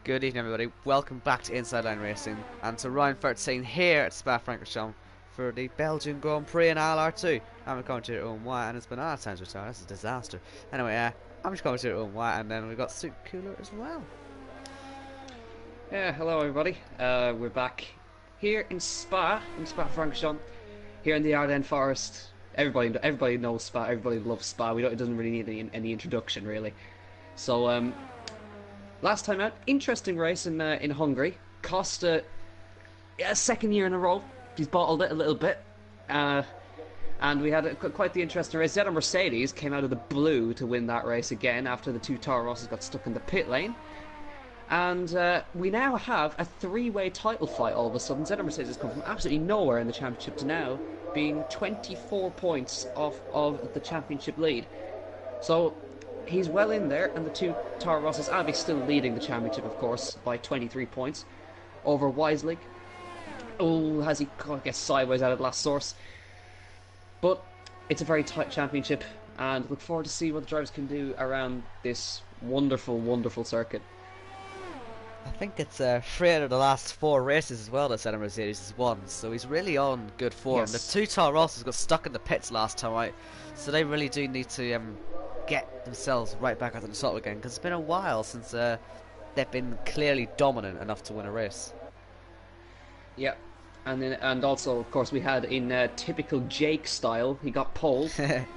Good evening, everybody. Welcome back to Inside Line Racing and to Ryan 13 here at Spa-Francorchamps for the Belgian Grand Prix in ILR2. I'm a commentator Owen White, and it's been our times retired. This is a disaster. Anyway, I'm just commentator Owen White, and then we've got Soup Cooler as well. Yeah, hello everybody. We're back here in Spa-Francorchamps, here in the Ardennes Forest. Everybody knows Spa. Everybody loves Spa. It doesn't really need any introduction, really. So, last time out, interesting race in Hungary. Costa, second year in a row, he's bottled it a little bit, and we had quite the interesting race. Zeta Mercedes came out of the blue to win that race again after the two Toro Rosses got stuck in the pit lane. And we now have a three-way title fight all of a sudden. Zeta Mercedes has come from absolutely nowhere in the championship to now being 24 points off of the championship lead. So he's well in there, and the two Toro Rosses are still leading the championship, of course, by 23 points over Weislig. Oh, has he gets sideways out of the last source. But it's a very tight championship, and look forward to see what the drivers can do around this wonderful, wonderful circuit. I think it's 3 out of the last 4 races as well that Zeta Mercedes has won, so he's really on good form. Yes. The two Toro Rosses got stuck in the pits last time out, so they really do need to get themselves right back at the top again, because it's been a while since they've been clearly dominant enough to win a race. Yeah, and also, of course, we had in typical Jake style, he got pole,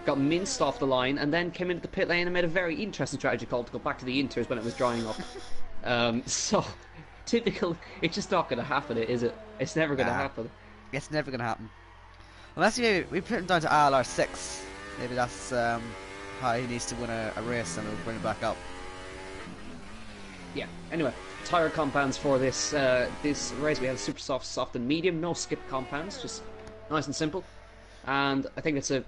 got minced off the line, and then came into the pit lane and made a very interesting strategy call to go back to the Inters when it was drying up. So, typical, it's just not going to happen, is it? It's never going to happen. It's never going to happen. Unless we put him down to ILR6, maybe that's how he needs to win a race, and we'll bring him back up. Yeah, anyway, tyre compounds for this this race. We have super soft, soft and medium, no skip compounds, just nice and simple. And I think it's a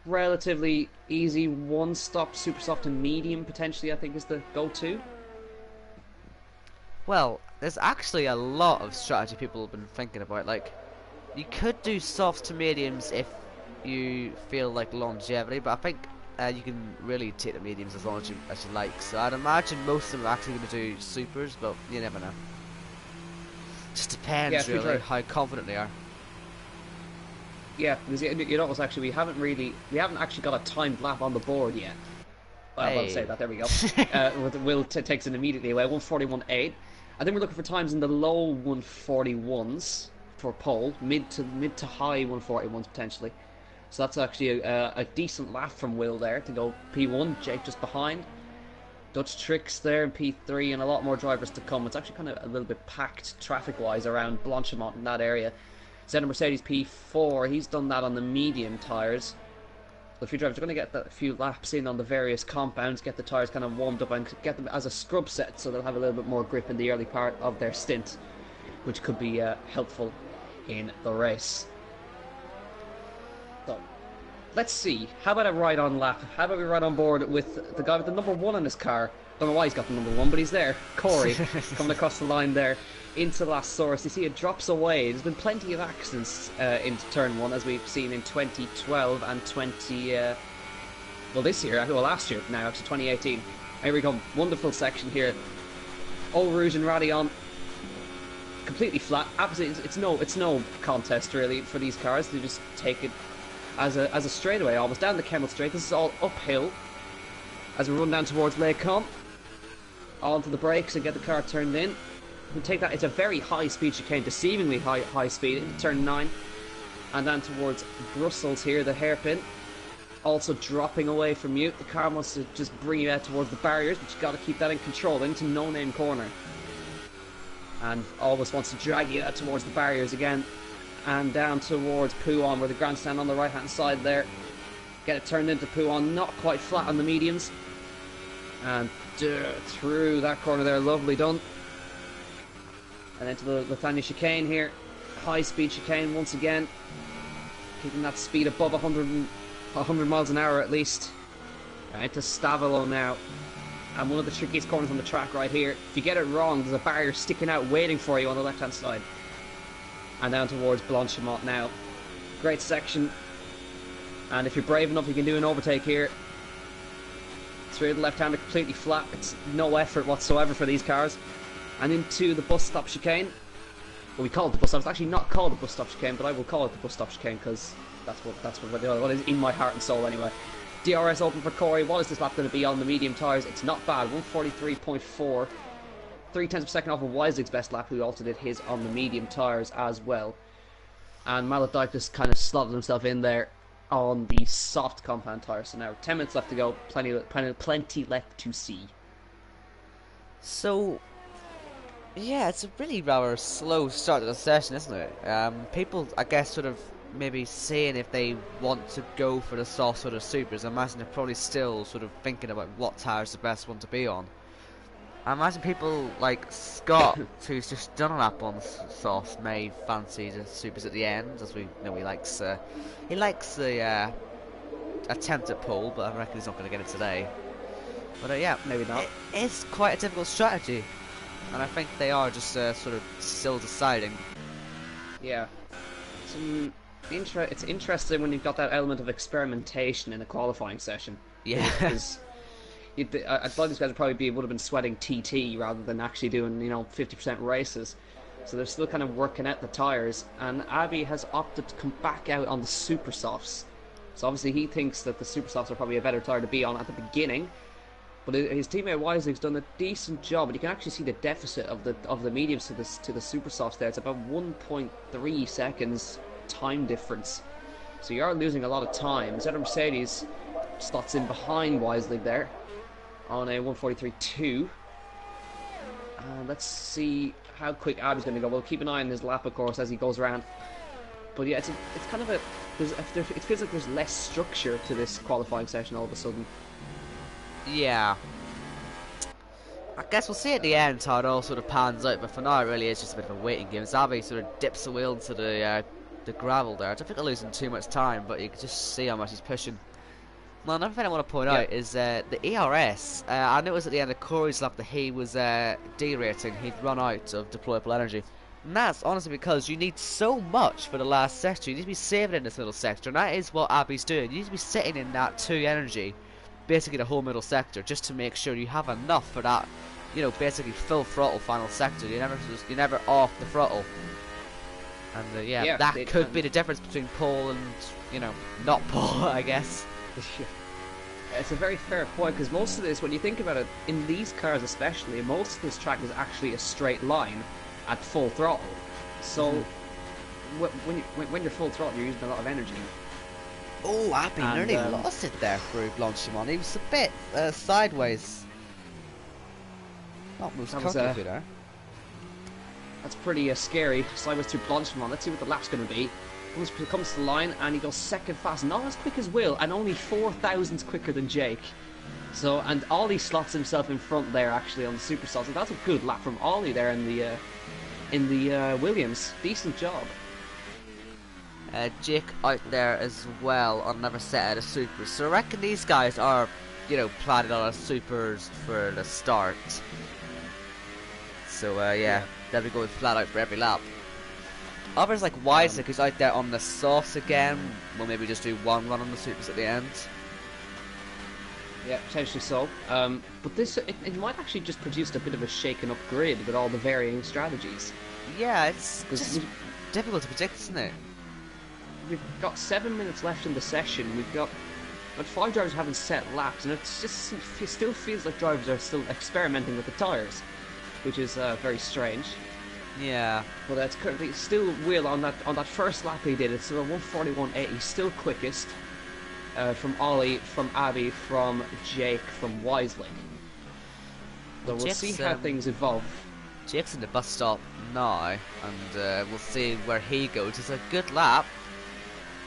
relatively easy one-stop super soft and medium, potentially, I think is the go-to. Well, there's actually a lot of strategy people have been thinking about. Like, you could do softs to mediums if you feel like longevity, but I think you can really take the mediums as long as you like. So I'd imagine most of them are actually going to do supers, but you never know. Just depends really how confident they are. Yeah, because you know, actually we haven't actually got a timed lap on the board yet. Well, Hey. I'll say that. There we go. Will takes it immediately away. 141.8. I think we're looking for times in the low 141s for pole, mid to high 141s potentially. So that's actually a decent lap from Will there to go P1. Jake just behind. Dutch Tricks there in P3, and a lot more drivers to come. It's actually kind of a little bit packed traffic-wise around Blanchimont in that area. Zeta Mercedes P4, he's done that on the medium tyres. The few drivers are going to get a few laps in on the various compounds, get the tyres kind of warmed up and get them as a scrub set so they'll have a little bit more grip in the early part of their stint, which could be helpful in the race. So, let's see. How about a ride-on lap? How about we ride on board with the guy with the number 1 in his car? Don't know why he's got the number 1, but he's there. Corey, coming across the line there into the last source. You see it drops away. There's been plenty of accidents into turn 1, as we've seen in 2012 and this year, well, last year now, to 2018. Here we go. Wonderful section here. Eau Rouge and Radillon, completely flat. Absolutely, it's no contest really for these cars. They just take it as a straightaway, almost down the Kemmel Straight. This is all uphill as we run down towards Les Comps. Onto the brakes and get the car turned in. We take that. It's a very high speed chicane, deceivingly high speed into turn 9, and then towards Brussels here, the hairpin. Also dropping away from you. The car wants to just bring you out towards the barriers, but you've got to keep that in control into No Name Corner. And always wants to drag you out towards the barriers again, and down towards Pouon, where the grandstand on the right hand side there. Get it turned into Pouon, not quite flat on the mediums. And through that corner there, lovely done. And into the Lithania chicane here. High speed chicane once again. Keeping that speed above 100 miles an hour at least. Into Stavelo now. And one of the trickiest corners on the track right here. If you get it wrong, there's a barrier sticking out waiting for you on the left hand side. And down towards Blanchimont now. Great section. And if you're brave enough, you can do an overtake here. through the left-hander completely flat. It's no effort whatsoever for these cars. And into the bus stop chicane. Well, we call it the bus stop. It's actually not called the bus stop chicane, but I will call it the bus stop chicane because that's what is in my heart and soul anyway. DRS open for Corey. What is this lap going to be on the medium tyres? It's not bad. 143.4. 3/10 of a second off of Weislig's best lap, who also did his on the medium tyres as well. And Maladikis kind of slotted himself in there on the soft compound tyres. So now 10 minutes left to go. Plenty left to see. So, yeah, it's a really rather slow start to the session, isn't it? People, I guess, sort of maybe saying if they want to go for the soft sort of supers. I imagine they're probably still sort of thinking about what tyre's the best one to be on. I imagine people like Scott, who's just done a lap on soft, may fancy the supers at the end, as we know he likes the attempt at pole, but I reckon he's not going to get it today. But yeah, maybe not. It's quite a difficult strategy, and I think they are just sort of still deciding. Yeah, it's interesting when you've got that element of experimentation in a qualifying session. Yeah. Because I thought these guys would have been sweating TT rather than actually doing 50% races. So they're still kind of working out the tyres, and Abbey has opted to come back out on the super softs. So obviously he thinks that the super softs are probably a better tyre to be on at the beginning. But his teammate Weislig's done a decent job, and you can actually see the deficit of the mediums to the super softs there. It's about 1.3 seconds time difference. So you are losing a lot of time. Zeta Mercedes slots in behind Weislig there on a 1:43.2. Let's see how quick Abbey's going to go. We'll keep an eye on his lap, of course, as he goes around. But yeah, it's kind of it feels like there's less structure to this qualifying session all of a sudden. Yeah. I guess we'll see at the end how it all sort of pans out, but for now it really is just a bit of a waiting game. Abbey sort of dips the wheel into the gravel there. I don't think they're losing too much time, but you can just see how much he's pushing. Well, another thing I want to point out is the ERS. I noticed at the end of Corey's lap that he was derating. He'd run out of deployable energy. And that's honestly because you need so much for the last sector. You need to be saving in this middle sector, and that is what Abbey's doing. You need to be sitting in that 2 energy, basically the whole middle sector, just to make sure you have enough for that, basically full throttle final sector. You're never off the throttle. And that could be the difference between pole and, not pole, I guess. It's a very fair point, because most of this, when you think about it, in these cars especially, most of this track is actually a straight line at full throttle. So when you're full throttle, you're using a lot of energy. Oh, Abbey nearly lost it there through Blanchimon. He was a bit sideways. Not most comfortably there. That's pretty scary. Sideways through Blanchimon. Let's see what the lap's going to be. He comes to the line and he goes second fast, not as quick as Will, and only 4 thousandths quicker than Jake. So, and Ollie slots himself in front there actually on the super softs. So that's a good lap from Ollie there in the Williams. Decent job. Jake out there as well on another set of supers. So I reckon these guys are, planning on supers for the start. So they'll be going flat out for every lap. Others like Weislig, who's out there on the softs again, will maybe just do one run on the supers at the end. Yeah, potentially so. But this it might actually just produce a bit of a shaken up grid with all the varying strategies. Yeah, it's just difficult to predict, isn't it? We've got 7 minutes left in the session. We've got 5 drivers haven't set laps, and it still feels like drivers are still experimenting with the tyres, which is very strange. Yeah. But it's currently still Will on that first lap he did. It's still a 1:41.8. Still quickest. From Ollie, from Abbey, from Jake, from Weislig. So we'll see how things evolve. Jake's in the bus stop now, and we'll see where he goes. It's a good lap,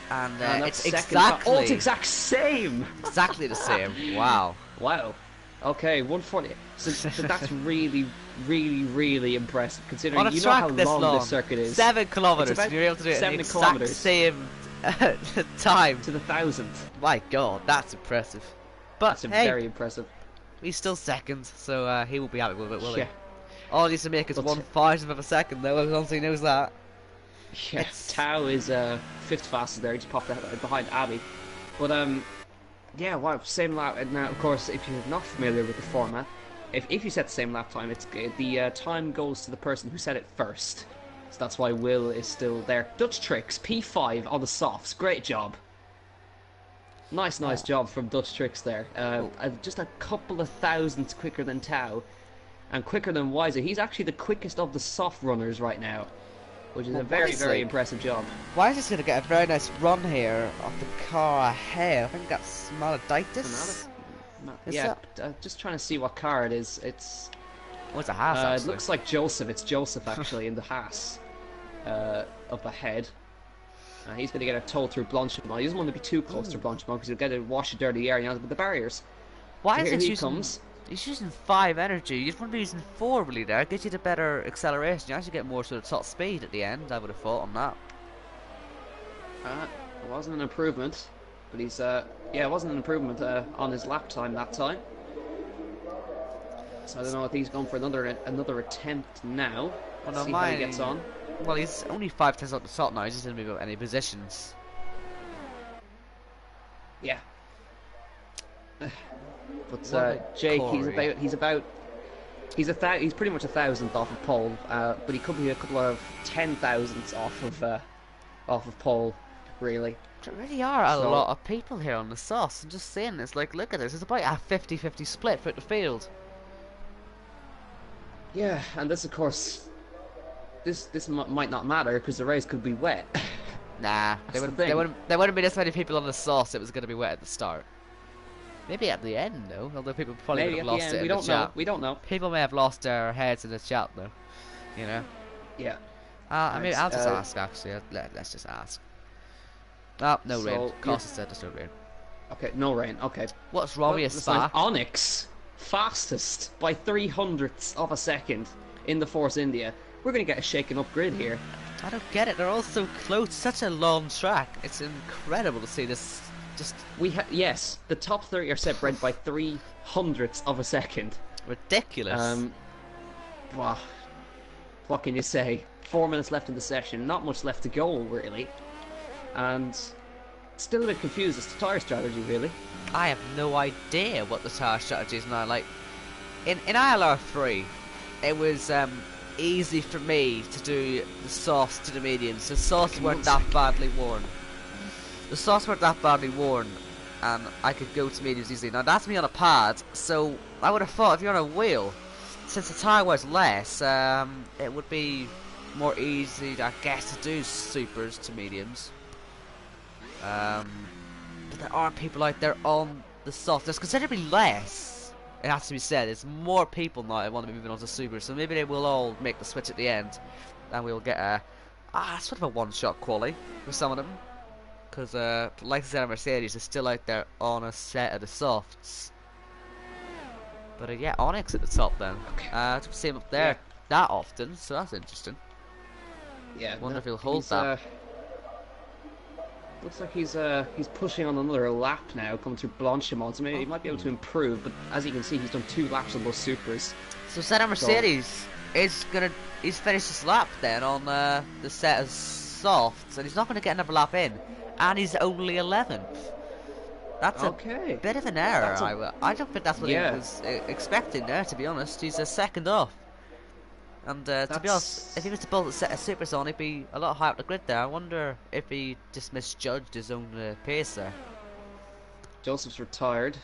and it's exactly it's exact same. Exactly the same. Wow. Wow. Okay, 140. So that's really, really, really impressive, considering on a track how long this circuit is. 7 kilometers. And you're able to do it in the exact same time to the 1000th. My God, that's impressive. But that's very impressive. He's still second, so he will be happy with it, will he? All he needs to make is 1/1000th of a second, though. Once he knows that. Yeah, Tao is 5th fastest there. He just popped behind Abbey, but Yeah, well, same lap. And now, of course, if you're not familiar with the format, if you set the same lap time, it's the time goes to the person who set it first. So that's why Will is still there. Dutch Tricks, P5 on the softs. Great job. Nice Oh. job from Dutch Tricks there. Oh. Just a couple of thousandths quicker than Tao, and quicker than Wiser. He's actually the quickest of the soft runners right now, which is Well, a very, Wisely- very impressive job. Why is this going to get a very nice run here off the car ahead? I think that's Maladitis. Is Yeah, just trying to see what car it is. It's Oh, it's a Haas, it actually. looks like Joseph. It's Joseph actually in the Haas up ahead. He's going to get a toll through Blanchimont. He doesn't want to be too close to Blanchimont because he'll get to wash a dirty air, you know, with the barriers. Why So is here he he using... comes. He's using 5 energy. You just want to be using 4 really there. It gives you the better acceleration. You actually get more sort of top speed at the end, I would have thought on that. It wasn't an improvement, but he's yeah, it wasn't an improvement on his lap time that time. So I don't know if he's going for another attempt now. Well, no, See how he gets on. Well, he's only 5 tenths up the top now. He just didn't move up any positions. Yeah. But What about Jake, Corey? he's pretty much 1,000th off of pole, but he could be a couple of 10,000ths off of pole, really. There really are a So- lot of people here on the sauce. I'm just saying this. Like, look at this. It's about a 50-50 split throughout the field. Yeah, and this, of course, might not matter because the race could be wet. Nah, the thing. there wouldn't be this many people on the sauce. It was going to be wet at the start. Maybe at the end, though. Although people probably Maybe would at have the lost end, it we in the don't know. chat. We don't know. People may have lost their heads in the chat, though. You know. Yeah. I mean, Right, I'll just ask actually. Let's just ask. Oh, no rain. So, Costa said there's no rain. Okay, no rain. Okay. What's wrong with That's Spa? nice. Onyx, fastest by 300ths of a second in the Force India. We're going to get a shaken up grid here. I don't get it. They're all so close. Such a long track. It's incredible to see this. Just Yes, the top 30 are separated by 300ths of a second. ridiculous. Wow. What can you say? 4 minutes left in the session. Not much left to go, really. And still a bit confused as to tyre strategy, really. I have no idea what the tire strategy is now. Like in ILR3, it was easy for me to do the softs to the mediums. The softs weren't that badly worn. The softs weren't that badly worn, and I could go to mediums easily. Now that's me on a pad, so I would have thought if you're on a wheel, since the tire wears less, it would be more easy, I guess, to do supers to mediums. But there are people out there on the soft. There's considerably less. It has to be said. It's more people now that want to be moving on to supers, so maybe they will all make the switch at the end, and we'll get a sort of a one-shot quali for some of them. Because like I said, Mercedes is still out there on a set of the softs. But yeah, Onyx at the top then. Okay. Don't see him up there that often, so that's interesting. Yeah. Wonder if he'll hold that. Looks like he's pushing on another lap now, coming through Blanchimont. So maybe he might be able to improve, but as you can see, he's done 2 laps on those supers. So Senna Mercedes he's finished his lap then on the set of softs, and he's not gonna get another lap in, and he's only 11th. That's Okay. a bit of an error. I don't think that's what he was expecting there, to be honest. He's a second off. And to be honest, if he was to build a set of supers on, he'd be a lot higher up the grid there. I wonder if he just misjudged his own pace there. Joseph's retired.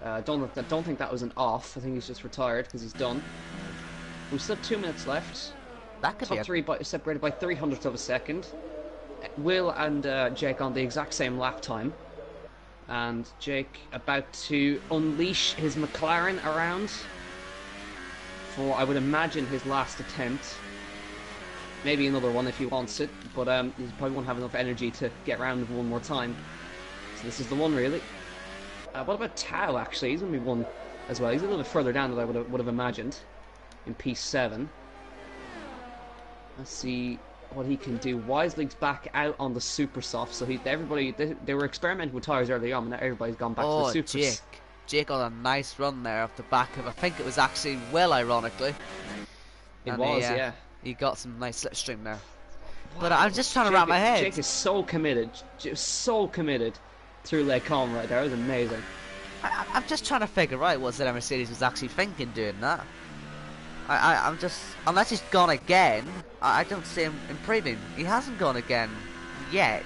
I don't think that was an off. I think he's just retired because he's done. We've still 2 minutes left. That could Top be 3 separated by 300ths of a second. Will and Jake on the exact same lap time. And Jake about to unleash his McLaren around for, I would imagine, his last attempt. Maybe another one if he wants it, but he probably won't have enough energy to get around one more time. So this is the one, really. What about Tao, actually? He's going to be one as well. He's a little bit further down than I would have imagined in P7. Let's see what he can do. Wisely's back out on the super soft, so they were experimenting with tires early on, and now everybody's gone back to the supers. Jake got a nice run there off the back of, I think it was actually Will, ironically. It was, yeah. He got some nice slipstream there. But I'm just trying to wrap my head. Jake is so committed, just so committed. through Les Combes right there. It was amazing. I'm just trying to figure out what ZR Mercedes was actually thinking doing that. I'm just, unless he's gone again, I don't see him improving. He hasn't gone again yet.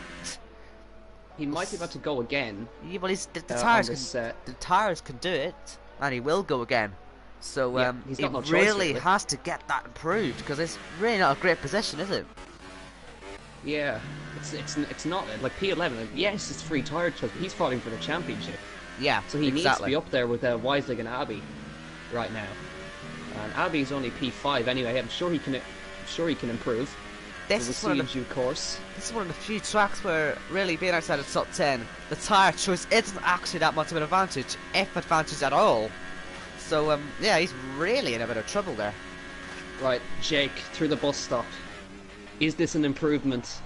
He might be about to go again. Yeah, but the tires can do it, and he will go again. So yeah, he's got no choice, really has to get that improved, because it's really not a great position, is it? Yeah, it's not like P11. Yes, it's free tire choice, but he's fighting for the championship. Yeah, so he needs to be up there with Weislig and Abbey right now. And Abbey's only P5 anyway. I'm sure he can improve. This is one of the few tracks where really being outside of the top 10, the tyre choice isn't actually that much of an advantage, if advantage at all. So yeah, he's really in a bit of trouble there. Right, Jake through the bus stop. Is this an improvement?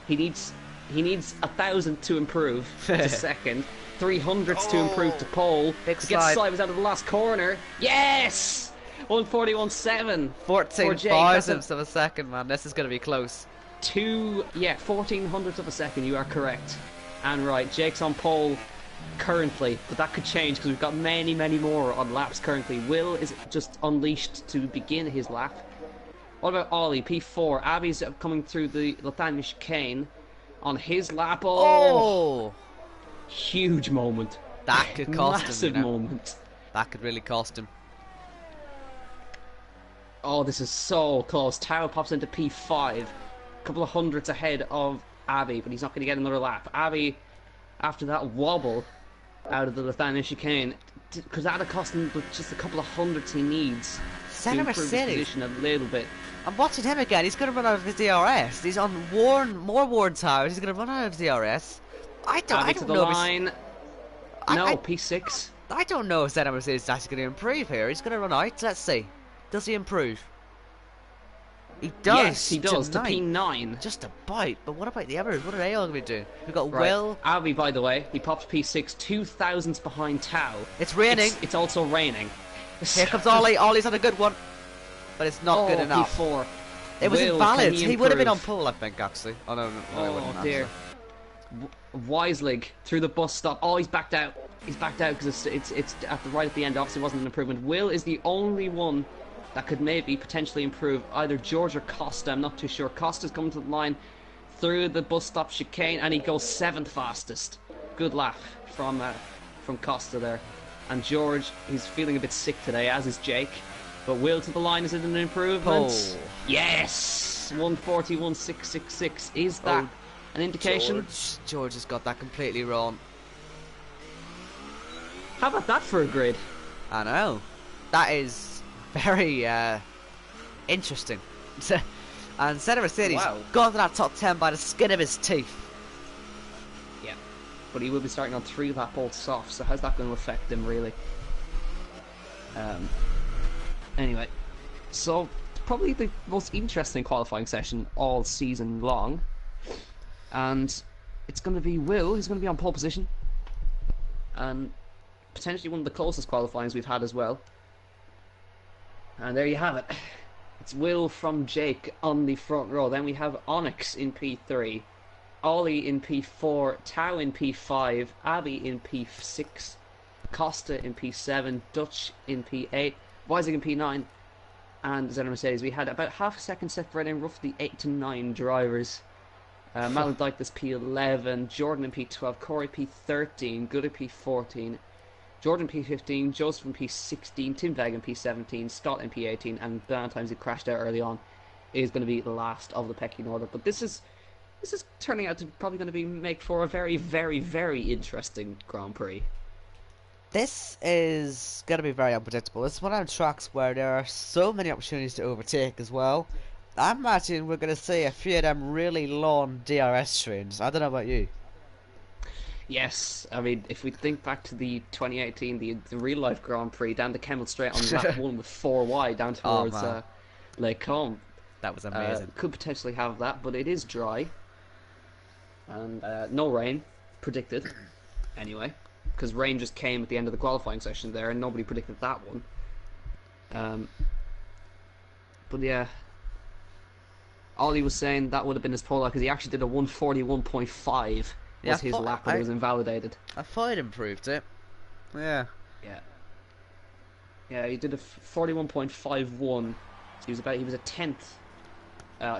He needs 1,000 to improve to second, 300s to improve to pole. Big to get sliders out of the last corner. Yes. 141.7. 14 thousandths of a second, man. This is going to be close. 14 hundredths of a second. You are correct. And right, Jake's on pole currently, but that could change because we've got many more on laps currently. Will is just unleashed to begin his lap. What about Ollie? P4. Abby's coming through the Lathagne chicane on his lap. Oh! Huge moment. That could cost him. Massive moment. That could really cost him. Oh, this is so close. Tao pops into P5. A couple of hundredths ahead of Abbey, but he's not going to get another lap. Abbey, after that wobble out of the Lathagne chicane, because that would cost him just a couple of hundredths he needs to improve his position a little bit. I'm watching him again. He's going to run out of his DRS. He's on more worn tires. He's going to run out of his DRS. I don't know. Line. P6. I don't know if ZR Mercedes is actually going to improve here. He's going to run out. Let's see. Does he improve? He does. Yes, he does. To P9. Just a bite. But what about the others? What are they all going to be doing? We've got right. Will. Abbey, by the way, he pops P6, 2,000ths behind Tao. It's raining. It's also raining. Here comes Ollie. Ollie's had a good one, but it's not good enough. P4. It was invalid. He would have been on pole, I think, actually. Oh no, oh dear. Weislig through the bus stop. Oh, he's backed out. He's backed out because it's right at the end. Obviously, wasn't an improvement. Will is the only one that could maybe potentially improve. Either George or Costa. I'm not too sure. Costa's coming to the line through the bus stop chicane, and he goes 7th fastest. Good lap from Costa there. And George, he's feeling a bit sick today, as is Jake. But Will to the line, is it an improvement? Oh. Yes! 141.666. Is that an indication? George has got that completely wrong. How about that for a grid? I know. That is very interesting. And ZR Mercedes got to that top 10 by the skin of his teeth. Yeah. But he will be starting on 3-lap old soft, so how's that going to affect him, really? Anyway, so probably the most interesting qualifying session all season long, and it's going to be Will. He's going to be on pole position, and potentially one of the closest qualifyings we've had as well. And there you have it. It's Will from Jake on the front row. Then we have Onyx in P3, Ollie in P4, Tao in P5, Abbey in P6, Costa in P7, Dutch in P8, Weisig in P9, and ZR Mercedes. We had about half a second separating roughly 8 to 9 drivers. Maledictus P11, Jordan in P12, Corey P13, Good in P14, Jordan P15, Joseph in P16, Tim Veg in P17, Scott in P18, and Valentine's, who crashed out early on, is going to be the last of the pecking order. But this is turning out to probably going to make for a very, very, very interesting Grand Prix. This is going to be very unpredictable. It's one of those tracks where there are so many opportunities to overtake as well. I imagine we're going to see a few of them really long DRS trains. I don't know about you. Yes, I mean, if we think back to the 2018, the real-life Grand Prix, down the Kemmel Straight on lap 1 with 4 wide down towards Les Combes. That was amazing. Could potentially have that, but it is dry. And no rain predicted, anyway. Because rain just came at the end of the qualifying session there, and nobody predicted that one. But yeah, Ollie was saying that would have been his pole because he actually did a 141.5 Yeah, was his lap when it was invalidated. I thought it improved it. Yeah. Yeah. Yeah, he did a 41.51. So he was a tenth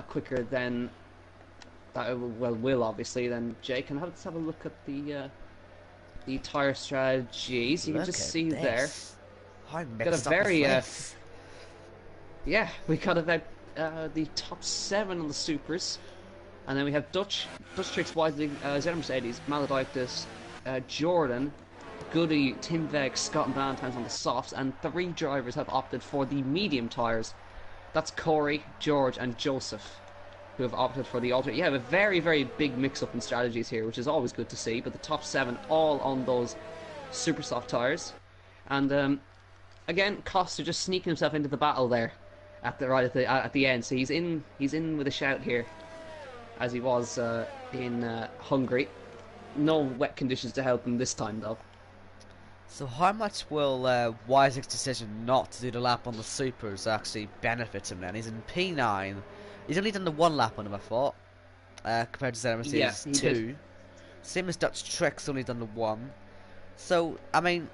quicker than Will obviously than Jake. And let's have a look at the tire strategies. You can just see there. I Got a very yeah, we got about the top 7 on the supers, and then we have Dutch Tricks, Whiting, Zenner Mercedes, Maladictus, Jordan, Goody, Tim Veg, Scott and Valentine's on the softs, and 3 drivers have opted for the medium tires. That's Corey, George, and Joseph, who have opted for the alternate. You have a very, very big mix-up in strategies here, which is always good to see. But the top 7 all on those super soft tires, and again, Costa just sneaking himself into the battle there at the end. So he's in with a shout here, as he was in Hungary. No wet conditions to help him this time though. So how much will Isaac's decision not to do the lap on the supers actually benefit him then? He's in P9. He's only done the 1 lap on him, I thought, compared to Zenner Mercedes 2. Did. Same as Dutch Tricks, only done the 1. So, I mean,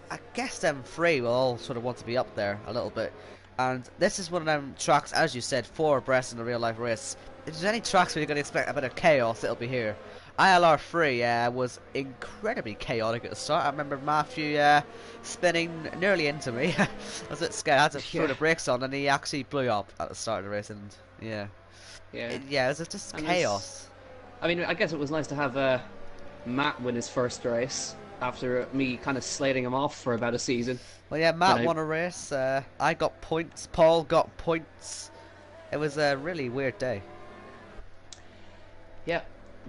I guess them 3 will all sort of want to be up there a little bit. And this is one of them tracks, as you said, 4 abreast in a real life race. If there's any tracks where you're going to expect a bit of chaos, it'll be here. ILR3 was incredibly chaotic at the start. I remember Matthew spinning nearly into me. I was a bit scared. I had to throw the brakes on, and he actually blew up at the start of the race. And it was just chaos. I mean, I guess it was nice to have Matt win his first race after me kind of slating him off for about a season. Well, yeah, Matt won a race. I got points. Paul got points. It was a really weird day. Yeah.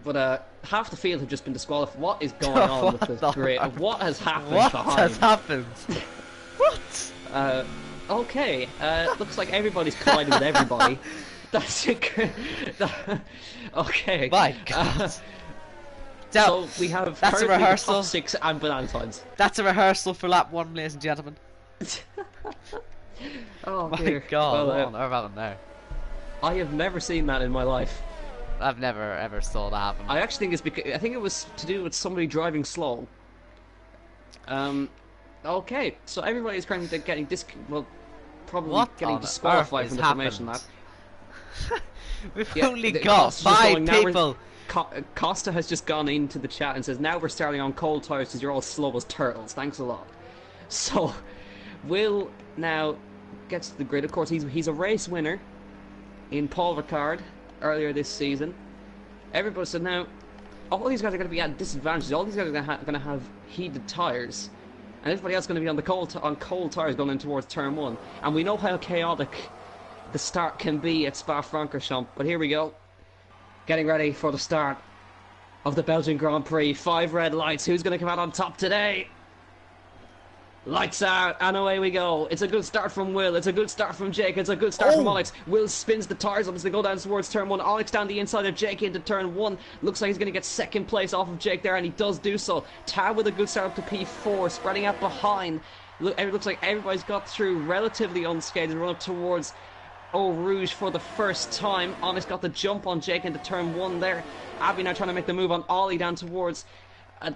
But half the field have just been disqualified. What is going on with this grid? What has happened behind? What has happened? What? Okay. Looks like everybody's colliding with everybody. That's it. Okay. My God. So we have that's a rehearsal. Top 6 and Valentine's. That's a rehearsal for lap 1, ladies and gentlemen. Oh my dear. God! What on earth happened there? I have never seen that in my life. I've never ever saw that happen. I actually think it's because I think it was to do with somebody driving slow. Okay, so everybody's currently getting getting disqualified from the formation lap. We've only got 5 people. Costa has just gone into the chat and says, "Now we're starting on cold tires because you're all slow as turtles." Thanks a lot. So, Will now gets to the grid. Of course, he's a race winner in Paul Ricard earlier this season. Everybody said now all these guys are going to be at disadvantages. All these guys are going to have heated tires, and everybody else is going to be on the cold tires going in towards turn 1. And we know how chaotic the start can be at Spa-Francorchamps. But here we go, getting ready for the start of the Belgian Grand Prix. 5 red lights. Who's going to come out on top today? Lights out, and away we go. It's a good start from Will. It's a good start from Jake. It's a good start from Alex. Will spins the tires up as they go down towards turn 1. Alex down the inside of Jake into turn 1. Looks like he's going to get 2nd place off of Jake there, and he does do so. Tao with a good start up to P4, spreading out behind. It looks like everybody's got through relatively unscathed and run up towards Eau Rouge for the first time. Onyx got the jump on Jake into turn 1 there. Abby now trying to make the move on Ollie down towards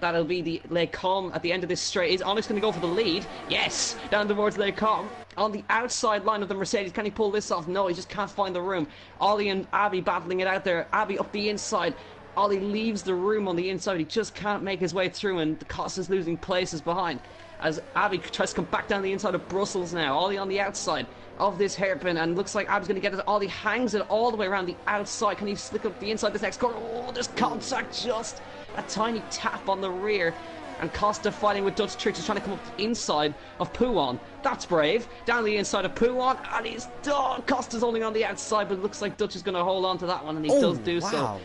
that'll be the Les Combes at the end of this straight. Is Onyx going to go for the lead? Yes! Down towards Les Combes. On the outside line of the Mercedes. Can he pull this off? No, he just can't find the room. Ollie and Abby battling it out there. Abby up the inside. Ollie leaves the room on the inside. He just can't make his way through, and Costa's losing places behind. As Abby tries to come back down the inside of Brussels now. Ollie on the outside of this hairpin, and looks like Abby's going to get it. Ollie hangs it all the way around the outside. Can he slick up the inside this next corner? Oh, there's contact, just a tiny tap on the rear, and Costa fighting with Dutch Tricks is trying to come up the inside of Pouon. That's brave. Down the inside of Pouon, and he's done. Costa's holding on the outside, but it looks like Dutch is going to hold on to that one, and he does do so.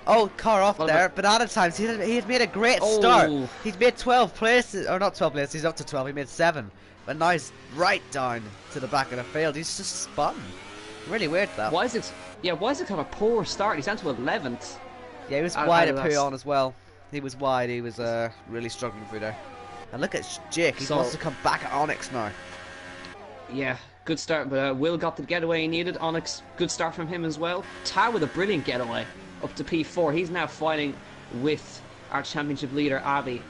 Oh, car off there. Banana times. He had made a great start. He's made 12 places, or not 12 places. He's up to 12. He made 7. But now he's right down to the back of the field. He's just spun. Really weird that. Why is it kind of a poor start? He's down to 11th. Yeah, he was wide at Pouon as well. He was wide. He was really struggling through there. And look at Jake. He wants to come back at Onyx now. Yeah, good start. But Will got the getaway he needed. Onyx, good start from him as well. Tao with a brilliant getaway up to P4. He's now fighting with our championship leader Abbey,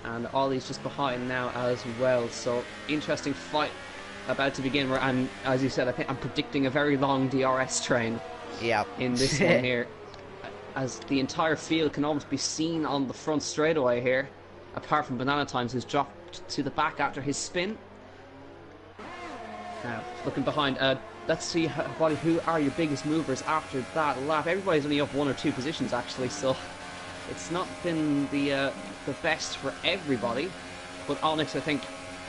and Ollie's just behind now as well. So interesting fight about to begin. Where I'm, as you said, I think I'm predicting a very long DRS train. Yeah. In this one here, as the entire field can almost be seen on the front straightaway here, apart from Banana Times, who's dropped to the back after his spin. Now, looking behind, let's see who are your biggest movers after that lap. Everybody's only up 1 or 2 positions actually, so it's not been the best for everybody. But Onyx, I think,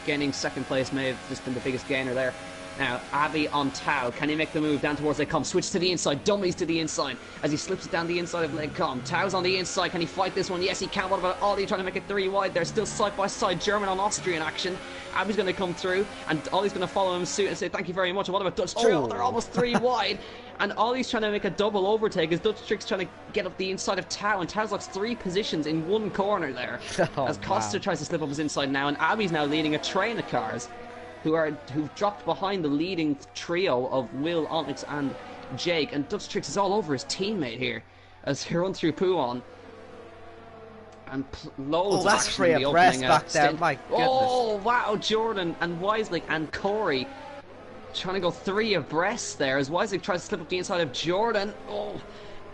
gaining 2nd place may have just been the biggest gainer there. Now, Abbey on Tau. Can he make the move down towards Legcom? Switch to the inside. Dummies to the inside as he slips it down the inside of Legcom. Tau's on the inside. Can he fight this one? Yes, he can. What about Ollie trying to make it 3 wide? They're still side by side. German on Austrian action. Abbey's going to come through, and Ollie's going to follow him suit and say thank you very much. And what about Dutch Trick? Oh, they're almost 3 wide. And Ollie's trying to make a double overtake as Dutch Trick's trying to get up the inside of Tau, and Tau's lost 3 positions in 1 corner there. As Costa tries to slip up his inside now, and Abbey's now leading a train of cars who've dropped behind the leading trio of Will, Onyx and Jake, and Dutch Tricks is all over his teammate here as he runs through Puon. And loads of action free in the abreast opening back there, stint. my goodness. Oh wow, Jordan and Weislich and Corey trying to go 3 abreast there as Weislich tries to slip up the inside of Jordan. Oh,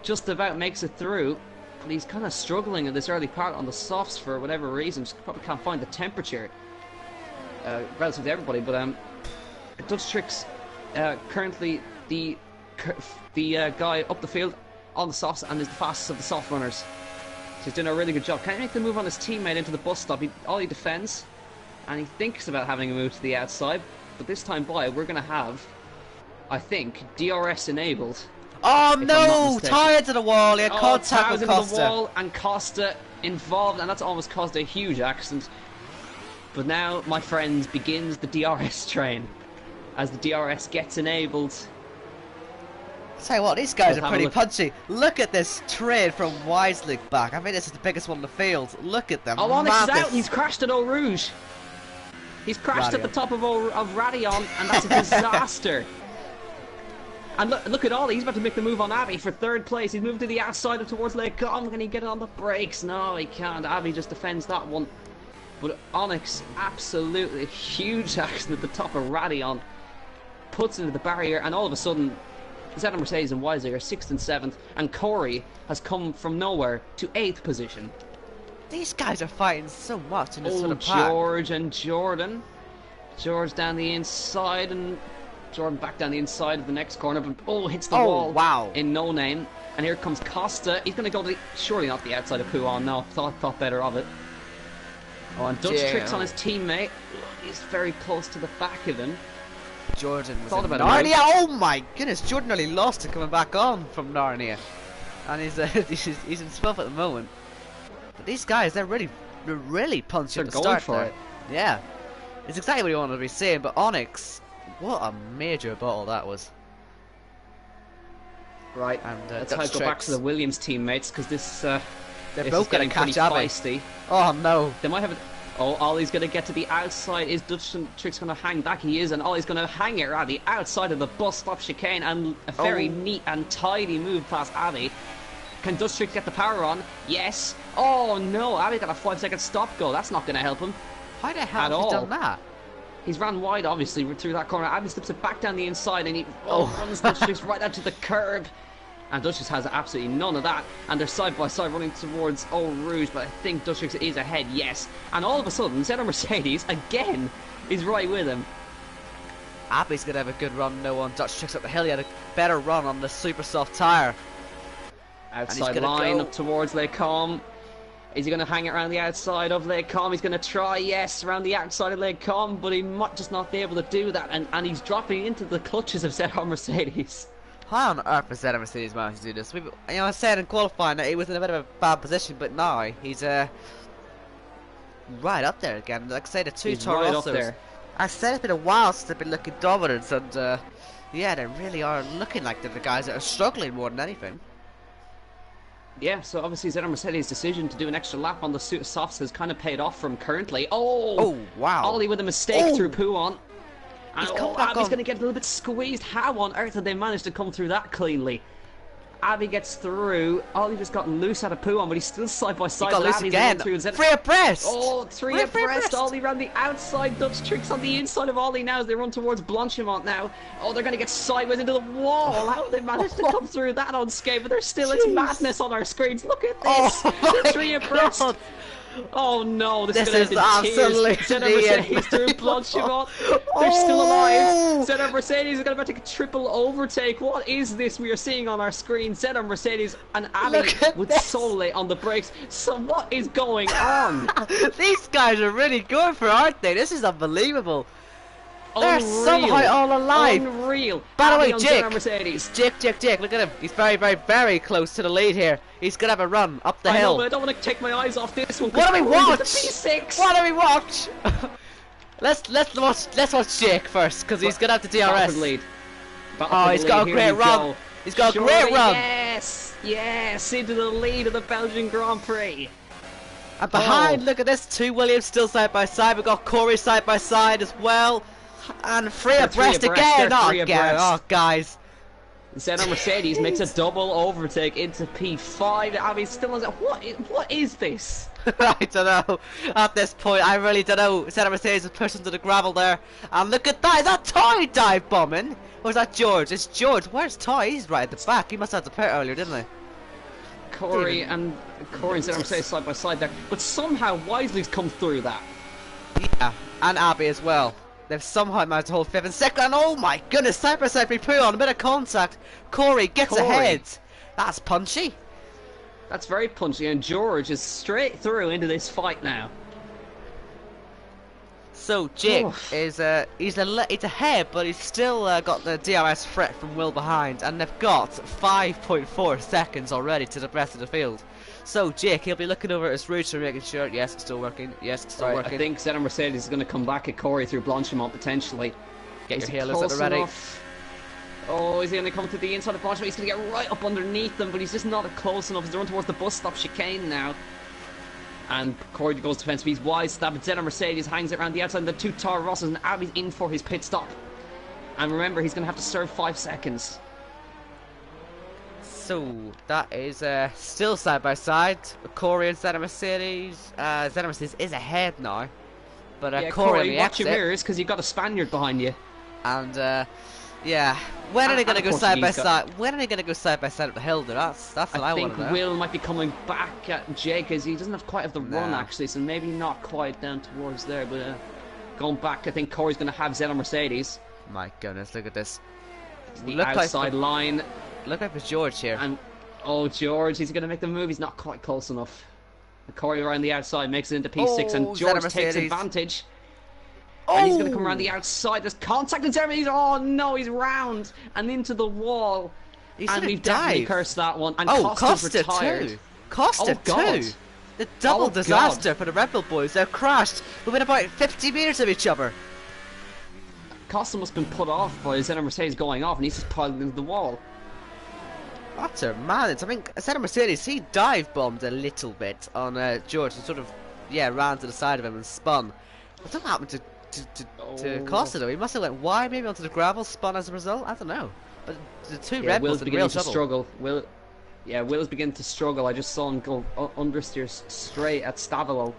just about makes it through, but he's kind of struggling in this early part on the softs for whatever reason. Just probably can't find the temperature relative to everybody, but Dutch Tricks currently the guy up the field on the softs and is the fastest of the soft runners. So he's doing a really good job. Can he make the move on his teammate into the bus stop? Ollie defends, and he thinks about having a move to the outside, but this time by we're going to have, I think, DRS enabled. Oh no! Tired to the wall. He had contact with Costa. The wall, and Costa involved, and that's almost caused a huge accident. But now, my friends, begins the DRS train. As the DRS gets enabled. Tell you what, these guys are pretty punchy. Look at this trade from Weislich back. I think this is the biggest one in the field. Look at them. Oh, Onyx is out. He's crashed at Eau Rouge. He's crashed at the top of Radion, and that's a disaster. And look at Ollie. He's about to make the move on Abbey for 3rd place. He's moved to the outside towards Legcom. Can he get it on the brakes? No, he can't. Abbey just defends that one. But Onyx, absolutely huge accident at the top of Radion, puts into the barrier, and all of a sudden, Zeta Mercedes and Weislich are 6th and 7th, and Corey has come from nowhere to 8th position. These guys are fighting so much in this sort of pack. George and Jordan. George down the inside, and Jordan back down the inside of the next corner, but hits the wall. Wow. In no name. And here comes Costa. He's going to go to surely not the outside of Puon. No, thought better of it. Oh, and Dutch Tricks on his teammate. He's very close to the back of him. Jordan was in Narnia. Oh my goodness, Jordan only lost it coming back on from Narnia. And he's in 12th at the moment. But these guys, they're really punchy at the start for it. Yeah. It's exactly what you wanted to be saying, but Onyx, what a major battle that was. Right, and let's go back to the Williams teammates, because they're both getting pretty feisty. Oh no. They might have it. Oh, Ollie's going to get to the outside. Is Dutch Tricks going to hang back? He is, and Ollie's going to hang it around the outside of the bus stop chicane, and a very neat and tidy move past Abbey. Can Dutch Tricks get the power on? Yes. Oh no, Abbey got a 5-second stop go. That's not going to help him. How the hell has he done that? He's ran wide, obviously, through that corner. Abbey slips it back down the inside, and he runs Dutch Tricks right out to the curb. And Dutch Tricks has absolutely none of that. And they're side by side running towards Eau Rouge, but I think Dutch Tricks is ahead, yes. And all of a sudden, Zeta Mercedes, again, is right with him. Abbey's going to have a good run, no one. Dutch Tricks up the hill, he had a better run on the super soft tyre. Outside line up towards Legcom. Is he going to hang it around the outside of Legcom? He's going to try, yes, around the outside of Legcom, but he might just not be able to do that. And he's dropping into the clutches of Zeta Mercedes. How on earth has Zeta Mercedes managed to do this? I said in qualifying that he was in a bit of a bad position, but now he's right up there again. Like I say, the two Toro Rossos. I said it's been a while since they've been looking dominant, and yeah, they really are looking like they're the guys that are struggling more than anything. Yeah, so obviously Zeta Mercedes' decision to do an extra lap on the suit of softs has kind of paid off from currently. Oh wow! Ollie with a mistake through Puon. And Abbey's going to get a little bit squeezed. How on earth did they manage to come through that cleanly? Abby gets through. Ollie just got loose out of poo on, but he's still side by side. He got loose again. Free abreast. Oh, three abreast. Ollie ran the outside. Dutch Tricks on the inside of Ollie now as they run towards Blanchimont now. Oh, they're going to get sideways into the wall. How have they managed to come through that unscathed? But there's still, it's madness on our screens. Look at this. The three abreast. God. Oh no, this is absolutely Mercedes through Blanchimont. They're still alive. Zeta Mercedes is going to take a triple overtake. What is this we are seeing on our screen? Zeta Mercedes and Abby with Sole on the brakes. So what is going on? These guys are really good for, aren't they? This is unbelievable. They're somehow all alive. Unreal. By the way, Jake, look at him. He's very, very, very close to the lead here. He's gonna have a run up the hill. Know, but I don't want to take my eyes off this one. What do we watch? P6. What do we watch? let's watch Jake first, because he's gonna have the DRS. Lead. Oh, he's got a great run. He's got a great run. Yes, into the lead of the Belgian Grand Prix. And behind, look at this, two Williams still side by side. We've got Corey side by side as well. And three abreast again. Oh, guys. Zeta Mercedes makes a double overtake into P5. I mean, still on. What is this? I don't know. At this point, I really don't know. Zeta Mercedes is pushing to the gravel there. And look at that. Is that Toy dive bombing? Or is that George? It's George. Where's Toy? He's right at the back. He must have had the pit earlier, didn't he? Corey and Zeta Mercedes side by side there. But somehow Wisely's come through that. Yeah, and Abby as well. They've somehow managed to hold 5th and 2nd, and oh my goodness, side by side we put on a bit of contact. Corey gets ahead. That's punchy. That's very punchy, and George is straight through into this fight now. So Jake is he's ahead, but he's still got the DRS threat from Will behind, and they've got 5.4 seconds already to the rest of the field. So Jake, he'll be looking over at his router, making sure, yes, it's still working, yes, it's still working. I think Zeta Mercedes is going to come back at Corey through Blanchimont potentially. Get your healers at the ready. Oh, is he going to come to the inside of Blanchimont? He's going to get right up underneath them, but he's just not close enough. He's run towards the bus stop chicane now. And Corey goes defensive. He's wide stab, but Zeta Mercedes hangs it around the outside. And the two Toro Rosses, and Abby's in for his pit stop. And remember, he's going to have to serve 5 seconds. So that is still side by side. Corey and Zeta Mercedes. Zeta Mercedes is ahead now, but yeah, Corey watch your mirrors because you've got a Spaniard behind you. And yeah, when are they going to go side by side? When are they going to go side by side up the hill? That's what I want to know. I think Will might be coming back at Jake because he doesn't have the run actually, so maybe not quite down towards there. But going back, I think Corey's going to have Zeta Mercedes. My goodness, look at this. The outside line. Look out for George here. And George, he's going to make the move. He's not quite close enough. And Corey around the outside makes it into P6, and George takes advantage. And he's going to come around the outside. There's contact and Mercedes. Oh no, he's round and into the wall. And we've definitely cursed that one. And Costa's retired. Too. Costa too. The double disaster for the Red Bull boys. They've crashed within about 50 meters of each other. Costa must have been put off by Zeta Mercedes going off, and he's just piled into the wall. That's a madness. I mean, Zeta Mercedes, he dive bombed a little bit on George and sort of, ran to the side of him and spun. What happened to Costa though? He must have went wide, maybe onto the gravel, spun as a result. I don't know. But the two Red Bulls in real trouble. Struggle. Will's beginning to struggle. I just saw him go understeer straight at Stavilo.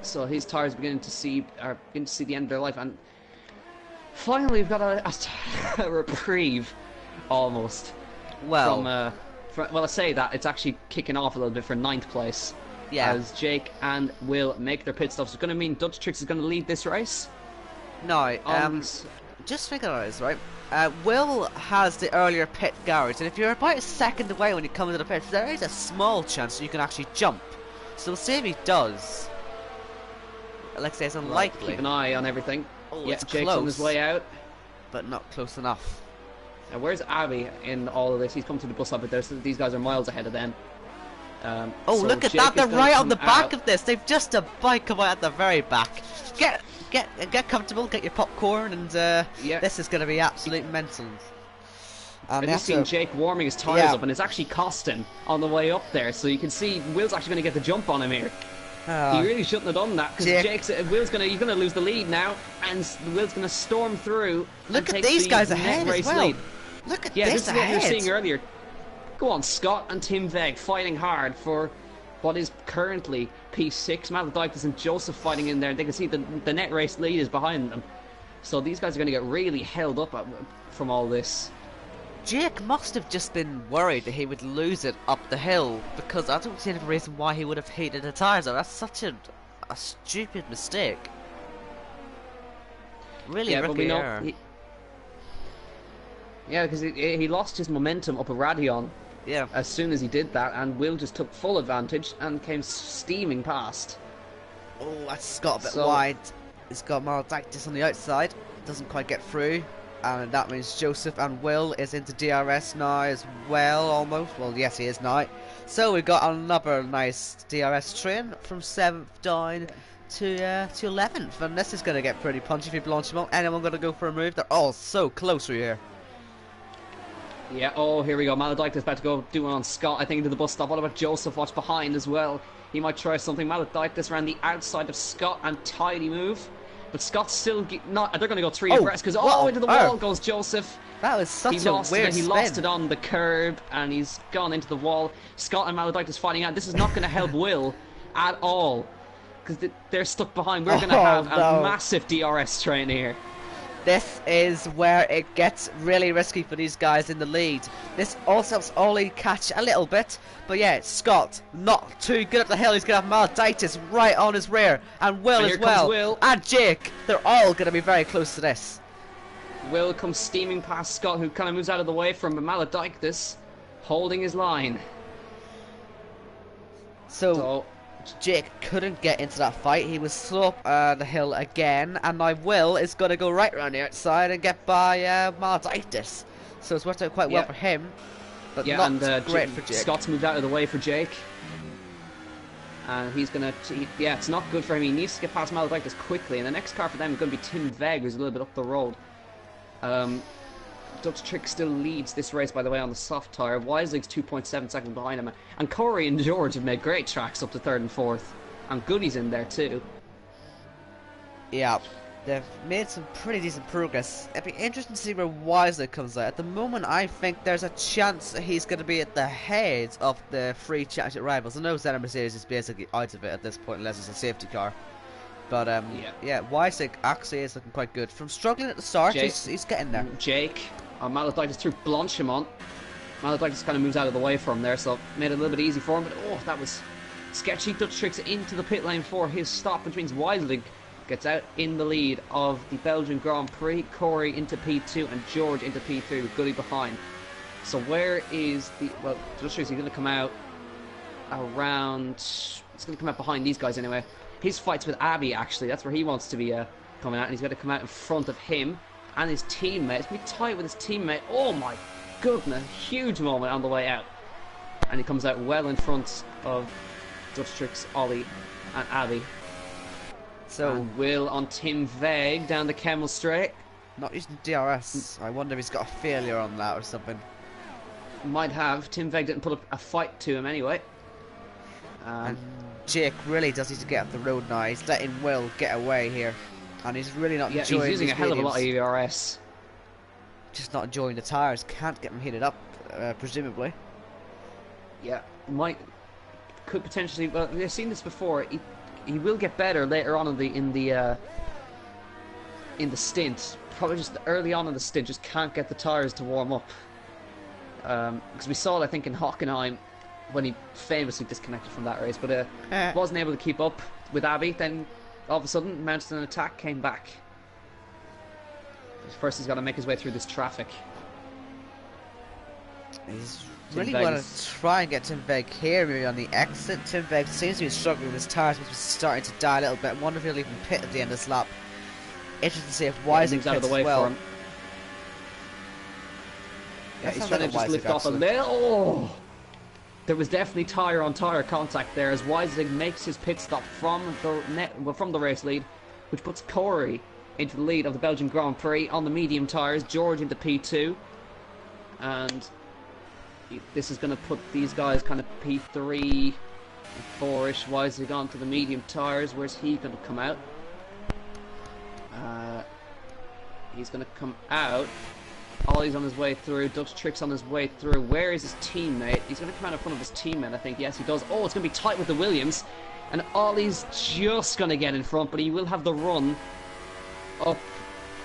So his tires beginning to see the end of their life, and finally we've got a reprieve. Almost. Well, I say that it's actually kicking off a little bit for 9th place. Yeah. As Jake and Will make their pit stops. It's going to mean Dutch Tricks is going to lead this race. No, just think about this, right? Will has the earlier pit garage, and if you're about a second away when you come into the pit, there is a small chance that you can actually jump. So we'll see if he does. Like I say, it's unlikely. Keep an eye on everything. Oh, yeah, it's Jake's close, on his way out. but not close enough. Now, where's Abby in all of this? He's come to the bus stop, but these guys are miles ahead of them. So look at that! They're right on the back of this. They've just about come out at the very back. Get comfortable, get your popcorn, and this is going to be absolute mental. I've just seen Jake warming his tyres up, and it's actually costing on the way up there. So you can see Will's actually going to get the jump on him here. He really shouldn't have done that, because he's going to lose the lead now, and Will's going to storm through. Look at these guys ahead as well. Lead. Look at Yeah, this this is what we were ahead. seeing earlier. Go on, Scott and Tim Veg fighting hard for what is currently P6. Maladikis and Joseph fighting in there. They can see the net race lead is behind them. So these guys are going to get really held up from all this. Jake must have just been worried that he would lose it up the hill, because I don't see any reason why he would have heated the tyres up. That's such a stupid mistake. Really Yeah, but we rookie know. error. Yeah, because he lost his momentum up a Radion Yeah. as soon as he did that, and Will just took full advantage and came steaming past. Oh, that's got a bit So- wide. It's got Maladikis on the outside. Doesn't quite get through. And that means Joseph and Will is into DRS now as well, almost. Well, yes, he is now. So we got another nice DRS train from 7th down to 11th. And this is going to get pretty punchy if you launch them on. Anyone going to go for a move? They're all so close through here. Yeah, oh, here we go. Maladikis about to go do one on Scott, I think, into the bus stop. What about Joseph? Watch behind as well. He might try something. Maladikis around the outside of Scott and tidy move. But Scott's still not. They're going to go three abreast because into the wall goes Joseph. That was such He a lost weird it. He spin. lost it on the curb and he's gone into the wall. Scott and Maladikis fighting out. This is not going to help Will at all because they're stuck behind. We're going to have a massive DRS train here. This is where it gets really risky for these guys in the lead. This also helps Ollie catch a little bit. But yeah, Scott, not too good up the hill. He's going to have Maladikis right on his rear. And Will as well. Will. And Jake. They're all going to be very close to this. Will comes steaming past Scott, who kind of moves out of the way from Maladikis, holding his line. So Jake couldn't get into that fight. He was slow up the hill again, and now Will is going to go right around the outside and get by Maladikis. So it's worked out quite well for him, but not great for Jake. Scott's moved out of the way for Jake. And he's going to... Yeah, it's not good for him. He needs to get past Maladikis quickly. And the next car for them is going to be Tim Veg, who's a little bit up the road. Dutch Trick still leads this race, by the way, on the soft tyre. Weislig's 2.7 seconds behind him. And Corey and George have made great tracks up to 3rd and 4th. And Goody's in there too. Yeah, they've made some pretty decent progress. It'd be interesting to see where Weislig comes out. At the moment, I think there's a chance that he's going to be at the head of the free championship rivals. I know Zenith Mercedes is basically out of it at this point, unless it's a safety car. But yeah, Weislig actually is looking quite good. From struggling at the start, he's getting there. Jake, Maladikis threw Blanchimont. Maladikis kind of moves out of the way for him there, so made it a little bit easy for him. But that was sketchy. Dutch Tricks into the pit lane for his stop, which means Weislig gets out in the lead of the Belgian Grand Prix. Corey into P2 and George into P3 with Goody behind. So where is the... Well, Dutch Tricks is going to come out around... It's going to come out behind these guys anyway. His fight's with Abby, actually. That's where he wants to be coming out. And he's going to come out in front of him and his teammate. It's going to be tight with his teammate. Oh my goodness. Huge moment on the way out. And he comes out well in front of Dutch Tricks, Ollie and Abby. So and Will on Tim Veg down the Kemmel Straight. Not using DRS. I wonder if he's got a failure on that or something. Might have. Tim Veg didn't put up a fight to him anyway. And Jake really does need to get up the road now. He's letting Will get away here. And he's really not enjoying he's using these a hell of a lot of mediums. ERS. Just not enjoying the tyres. Can't get them heated up, presumably. Yeah, could potentially... Well, we've seen this before. He will get better later on in the stint. Probably just early on in the stint, just can't get the tyres to warm up. Because we saw it, I think, in Hockenheim when he famously disconnected from that race, but wasn't able to keep up with Abby. Then all of a sudden, mounted an attack, came back. First, he's got to make his way through this traffic. He's really want to try and get Tim Veg here maybe on the exit. Tim Veg seems to be struggling with his tyres, which is starting to die a little bit. I wonder if he'll even pit at the end of this lap. Interesting to see if Weisig moves out of the pits way as well. for him. Yeah, he's trying to just lift off a little. Oh! There was definitely tyre on tyre contact there as Weisig makes his pit stop from the race lead, which puts Corey into the lead of the Belgian Grand Prix on the medium tyres. George into P2, and this is going to put these guys kind of P3 and 4ish. Weisig onto the medium tyres. Where's he going to come out? He's going to come out Ollie's on his way through. Dutch Trick's on his way through. Where is his teammate? He's going to come out in front of his teammate, I think. Yes, he does. Oh, it's going to be tight with the Williams. And Ollie's just going to get in front, but he will have the run up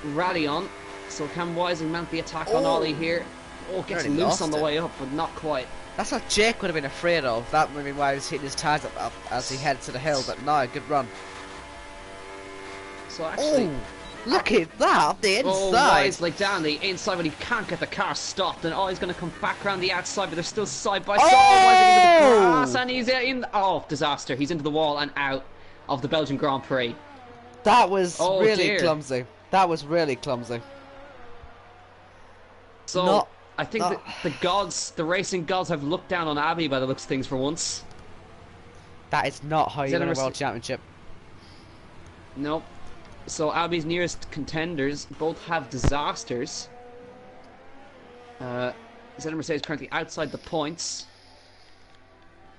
Radion. So can wisely mount the attack on Ollie here. Oh, gets loose on the way up, but not quite. That's what Jake would have been afraid of. That would have been why he was hitting his tires up as he headed to the hill. But no, good run. So actually... Look at that, the inside. Oh, wisely down the inside, but he can't get the car stopped. And he's going to come back around the outside, but they're still side by side. Wisely into the grass, and he's in... Oh, disaster. He's into the wall and out of the Belgian Grand Prix. That was really clumsy. That was really clumsy. So, I think that the gods, the racing gods, have looked down on Abby by the looks of things for once. That is not how you win a world championship. Nope. So Abby's nearest contenders both have disasters. Zeta Mercedes currently outside the points.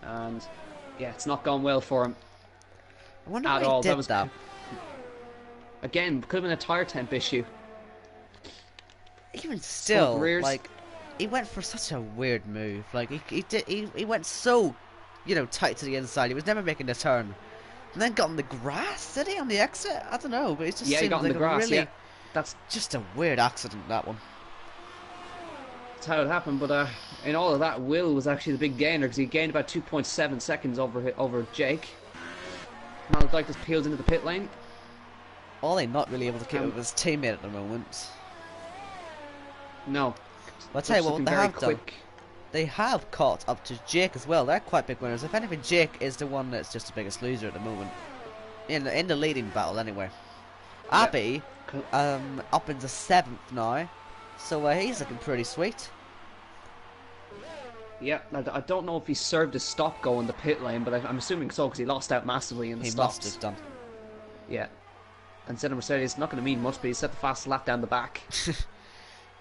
And, yeah, it's not gone well for him. I wonder why he did that. Again, could have been a tyre temp issue. Even still, like, he went for such a weird move. Like, he went so, you know, tight to the inside. He was never making the turn. And then got on the grass, did he, on the exit? I don't know, but it just seems he got like on the grass, really... yeah. That's just a weird accident, that one. That's how it happened, but in all of that, Will was actually the big gainer, because he gained about 2.7 seconds over Jake. Maledictus peels into the pit lane. Ollie not really able to keep up with his teammate at the moment. No. I'll tell you what they have done. They have caught up to Jake as well. They're quite big winners. If anything, Jake is the one that's just the biggest loser at the moment. In the leading battle, anyway. Yeah. Abby, up into 7th now. So he's looking pretty sweet. Yeah, I don't know if he served his stop go in the pit lane, but I'm assuming so because he lost out massively in the stops. He must have done. Yeah. And Zeta Mercedes not going to mean much, but he set the fastest lap down the back.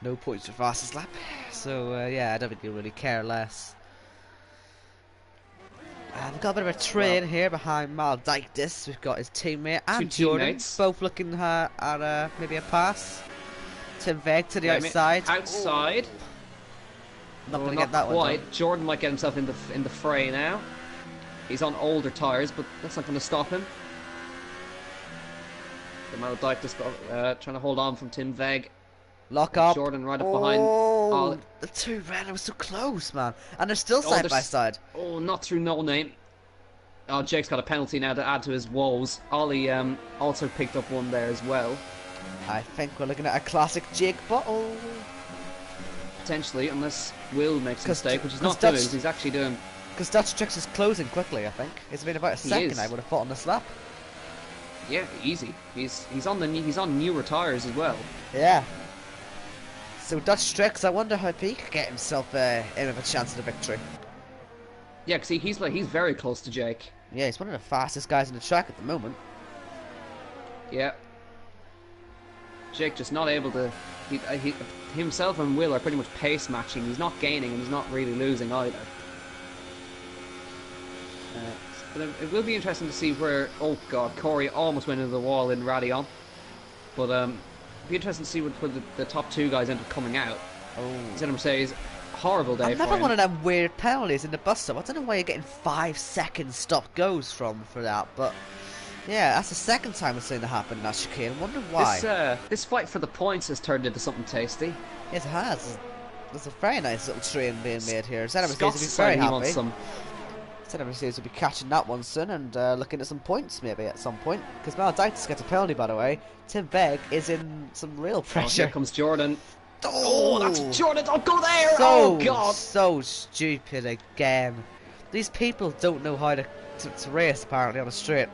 No points for fastest lap. So, yeah, I don't think he'll really care less. We've got a bit of a train here behind Maledictus. We've got his teammate and Jordan, both looking at maybe a pass. Tim Veg to the outside. Outside. Not going to get that quite. one. Jordan might get himself in the fray now. He's on older tyres, but that's not going to stop him. The Maledictus trying to hold on from Tim Veg. Lock up. Jordan right up behind. The two ran. I was so close, man. And they're still side by side. Oh, not through no name. Oh, Jake's got a penalty now to add to his woes. Ollie also picked up one there as well. I think we're looking at a classic Jake bottle. Potentially, unless Will makes a mistake, which he's not doing. He's actually doing. Because Dutch Tricks is closing quickly, I think. It's been about a second, I would have thought, on this lap. Yeah, easy. He's on newer tyres as well. Yeah. So Dutch Tricks, I wonder how he could get himself in with a chance of the victory. Yeah, because he's very close to Jake. Yeah, he's one of the fastest guys on the track at the moment. Yeah. Jake just not able to. Himself and Will are pretty much pace matching. He's not gaining and he's not really losing either. But it will be interesting to see where. Oh god, Corey almost went into the wall in Radion. But it'll be interesting to see where the top two guys end up coming out. Oh, Zeta Mercedes, horrible day. Another one of them weird penalties in the bus stop. I don't know why you're getting 5 second stop goes for that, but yeah, that's the second time we've seen that happen in that chicane. I wonder why. This fight for the points has turned into something tasty. Yes, it has. There's a very nice little train being made here. Zeta Mercedes will be very happy. Zeta Mercedes will be catching that one soon and looking at some points maybe at some point. Because Maledictus gets a penalty, by the way. Tim Veg is in some real pressure. Here comes Jordan. Oh, that's Jordan! Don't go there! So, oh god! So stupid again. These people don't know how to race apparently on a straight.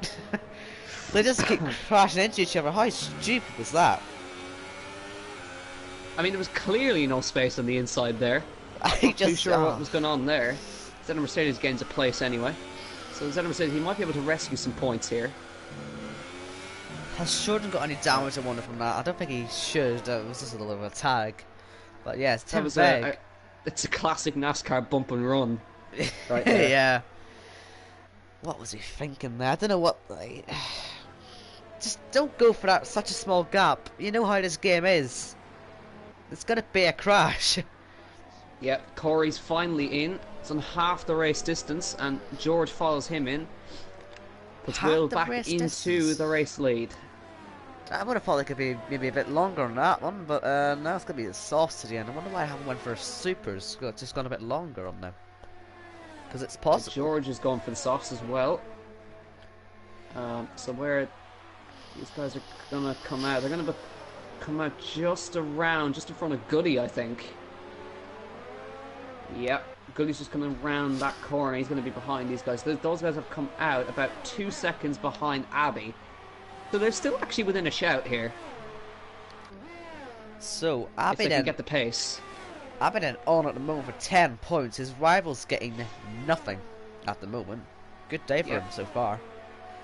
They just keep crashing into each other. How stupid was that? I mean, there was clearly no space on the inside there. I'm not too sure what was going on there. Zeta Mercedes gains a place anyway. So Zeta Mercedes, he might be able to rescue some points here. Has Jordan got any damage, I wonder, from that? I don't think he should. It was just a little bit of a tag. But yeah, it's Tim Veg. It's a classic NASCAR bump and run. Right there. Yeah. What was he thinking there? I don't know what... just don't go for that such a small gap. You know how this game is. It's gonna be a crash. Yep, Corey's finally in. It's on half the race distance, and George follows him in. Puts Half Will the back race into distance? the race lead. I would have thought it could be maybe a bit longer on that one, but now it's gonna be the softs to the end. I wonder why I haven't went for supers. It's just gone a bit longer on them. Because it's possible. George is going for the softs as well. So where these guys are gonna come out, they're gonna come out just around, just in front of Goody, I think. Yep, Goody's just coming around that corner. He's gonna be behind these guys. Those guys have come out about 2 seconds behind Abby. So they're still actually within a shout here. So If Abby they can then get the pace. Abby then on at the moment for 10 points. His rival's getting nothing at the moment. Good day for him so far.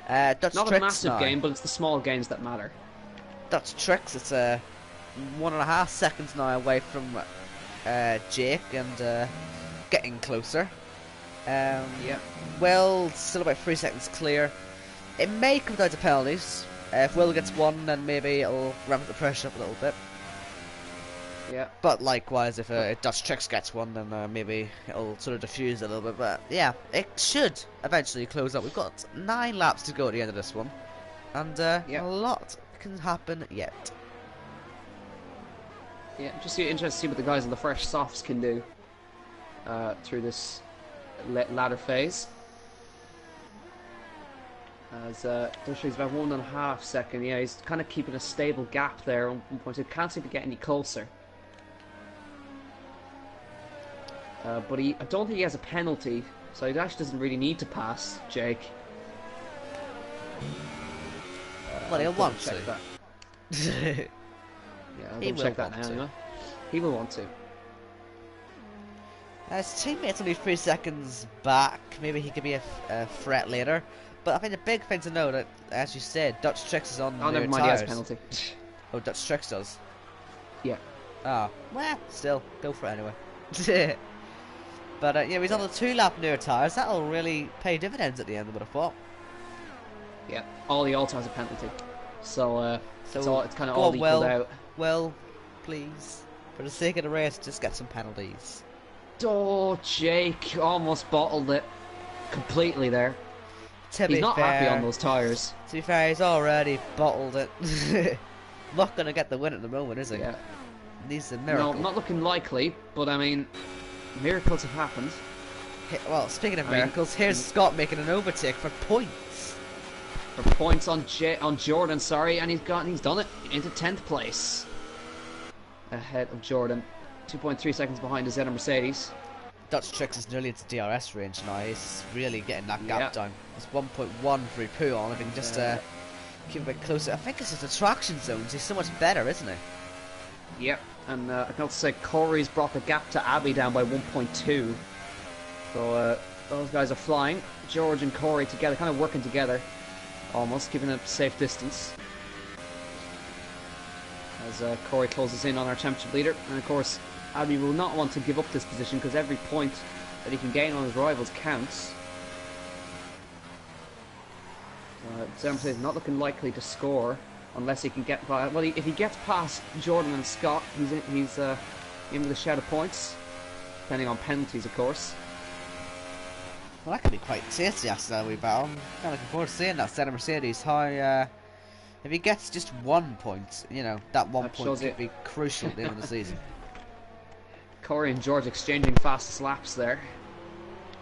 Dutch Not Tricks a massive now. game, but it's the small games that matter. Dutch Tricks, it's 1.5 seconds now away from Jake and getting closer. Will still about 3 seconds clear. It may come down to penalties. If Will gets one, then maybe it'll ramp the pressure up a little bit. Yeah. But likewise, if Dutch Tricks gets one, then maybe it'll sort of diffuse a little bit. But yeah, it should eventually close up. We've got 9 laps to go at the end of this one, and a lot can happen yet. Yeah, just interested to see what the guys on the fresh softs can do through this ladder phase. As Dutch is about 1.5 seconds. Yeah, he's kind of keeping a stable gap there on 1.2. Can't seem to get any closer. But I don't think he has a penalty, so he actually doesn't really need to pass Jake. Well, he'll want to. That. Yeah, I'll check that now. Anyway. He will want to. His teammate's only 3 seconds back. Maybe he could be a threat later. But I think the big thing to know that, as you said, Dutch Tricks is on the never mind, he has a penalty. Oh, Dutch Tricks does? Yeah. Oh, well, still, go for it anyway. But yeah, he's on the 2-lap near tires. That'll really pay dividends at the end, I would have thought. Yeah, all the all-tires a penalty. So it's kind of go all on, equaled out. Well, please, for the sake of the race, just get some penalties. Oh, Jake almost bottled it completely there. He's not happy on those tyres. To be fair, he's already bottled it. Not going to get the win at the moment, is he? Yeah. Needs a miracle. No, not looking likely, but I mean, miracles have happened. Well, speaking of miracles, here's Scott making an overtake for points. For points on Jordan, sorry, and he's done it into 10th place. Ahead of Jordan. 2.3 seconds behind his Zeta Mercedes. Dutch Tricks is nearly into DRS range now. He's really getting that gap down. It's 1.1 for Prix on. If he can just keep a bit closer. I think it's his traction zones. He's so much better, isn't he? Yep. And I can also say Corey's brought the gap to Abby down by 1.2. So those guys are flying. George and Corey together, kind of working together, almost keeping a safe distance. As Corey closes in on our championship leader, and of course Abby will not want to give up this position because every point that he can gain on his rivals counts. Zermse is not looking likely to score unless he can get by. Well, if he gets past Jordan and Scott, he's in with a shout of points, depending on penalties, of course. Well, that could be quite tasty after that wee battle. I'm kind of looking forward to seeing that Zeta Mercedes. How if he gets just 1 point, you know, that one point could be crucial at the end of the season. Corey and George exchanging fastest laps there.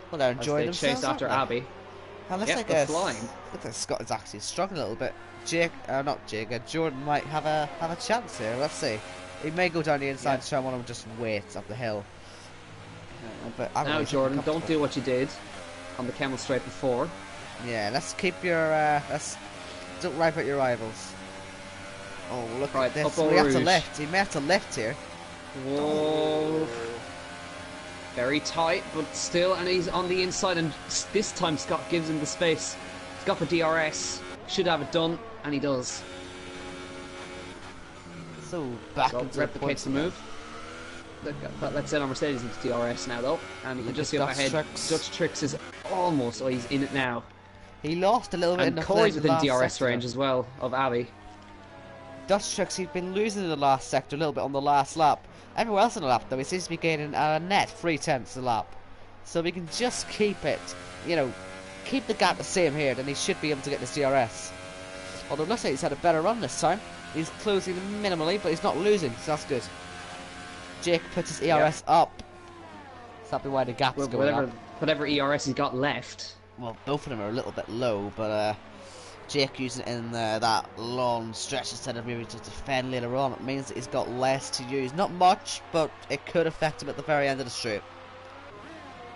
Well, they're enjoying themselves. They chased after Abby. And looks like flying. Looks like Scott is actually struggling a little bit. Jordan might have a chance here. Let's see. He may go down the inside to try and just wait up the hill. But now, Jordan, don't do what you did on the Camel Straight before. Yeah, let's keep your don't ripe out your rivals. Oh, look at this. We have to lift. He may have to lift here. Whoa. Very tight, but still, and he's on the inside, and this time Scott gives him the space. He's got the DRS. Should have it done, and he does. So, back into replicates the move. Let's set on Mercedes into DRS now, though. And you can just see up ahead. Dutch Tricks is almost, he's in it now. He lost a little bit. And Corey's within DRS range as well of Abby. Dutch Trucks, he's been losing in the last sector a little bit on the last lap. Everywhere else in the lap, though, he seems to be gaining a net 3/10 a lap. So we can just keep it, you know, keep the gap the same here, then he should be able to get this DRS. Although it looks like he's had a better run this time. He's closing minimally, but he's not losing, so that's good. Jake puts his ERS up. So that'll be why the gap's going up. Whatever ERS he's got left. Well, both of them are a little bit low, but Jake using it in that long stretch instead of maybe to defend later on. It means that he's got less to use. Not much, but it could affect him at the very end of the straight.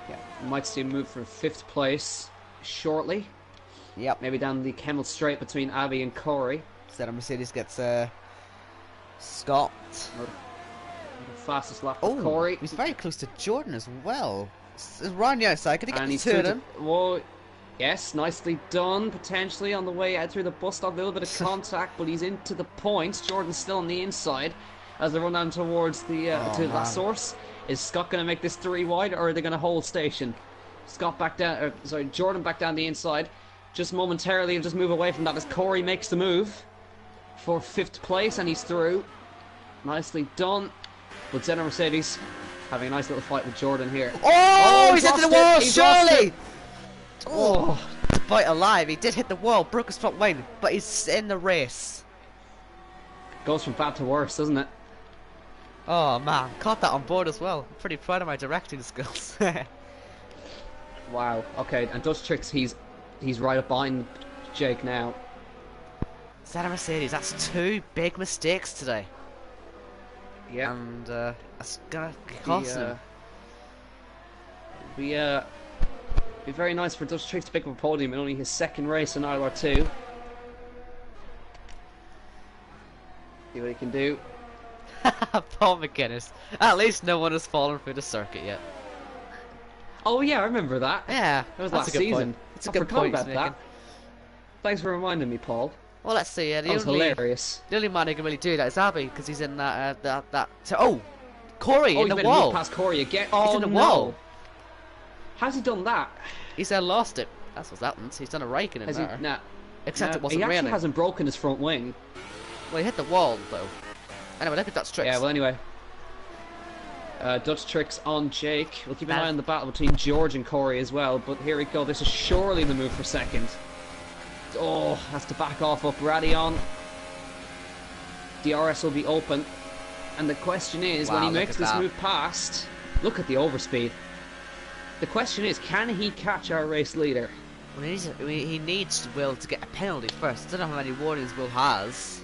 Yeah, we might see him move for 5th place shortly. Yep. Maybe down the Kemmel Straight between Abby and Corey. Instead of Mercedes gets Scott. The fastest lap for Corey. He's very close to Jordan as well. It's around the outside. Could he get he's to him? Whoa. Yes, nicely done. Potentially on the way out through the bus stop. A little bit of contact, but he's into the points. Jordan's still on the inside as they run down towards the to La Source. Is Scott going to make this 3 wide, or are they going to hold station? Scott back down. Jordan back down the inside. Just momentarily, he'll just move away from that as Corey makes the move for 5th place, and he's through. Nicely done. But Zenna Mercedes having a nice little fight with Jordan here. Oh, he's into the wall, surely! Oh, despite alive, he did hit the wall, broke his front wing, but he's in the race. Goes from bad to worse, doesn't it? Oh man, caught that on board as well. I'm pretty proud of my directing skills. Wow. Okay, and Dutch Tricks, he's right up behind Jake now. Zenna Mercedes, that's 2 big mistakes today. Yeah. And that's gonna cost him. Be very nice for Dutch Tricks to pick up a podium in only his 2nd race in ILR2. See what he can do. Paul McGuinness. At least no one has fallen through the circuit yet. Oh yeah, I remember that. Yeah, that was last season. It's a good point about that. Thanks for reminding me, Paul. Well, let's see. That was hilarious. The only man who can really do that is Abby, because he's in that Corey in the he's wall. Past Corey again. He's in the wall. How's he done that? He's lost it. That's what's happened. He's done a Raikkonen in there. Nah. Except it wasn't raining. He actually raining. hasn't broken his front wing. Well, he hit the wall though. Anyway, look at that Tricks. Yeah. Well, anyway. Dutch Tricks on Jake. We'll keep an eye on the battle between George and Corey as well. But here we go. This is surely the move for 2nd. Oh, has to back off up Radion. DRS will be open. And the question is, when he makes this move past, look at the overspeed. The question is, can he catch our race leader? Well, he needs Will to get a penalty first. I don't know how many warnings Will has.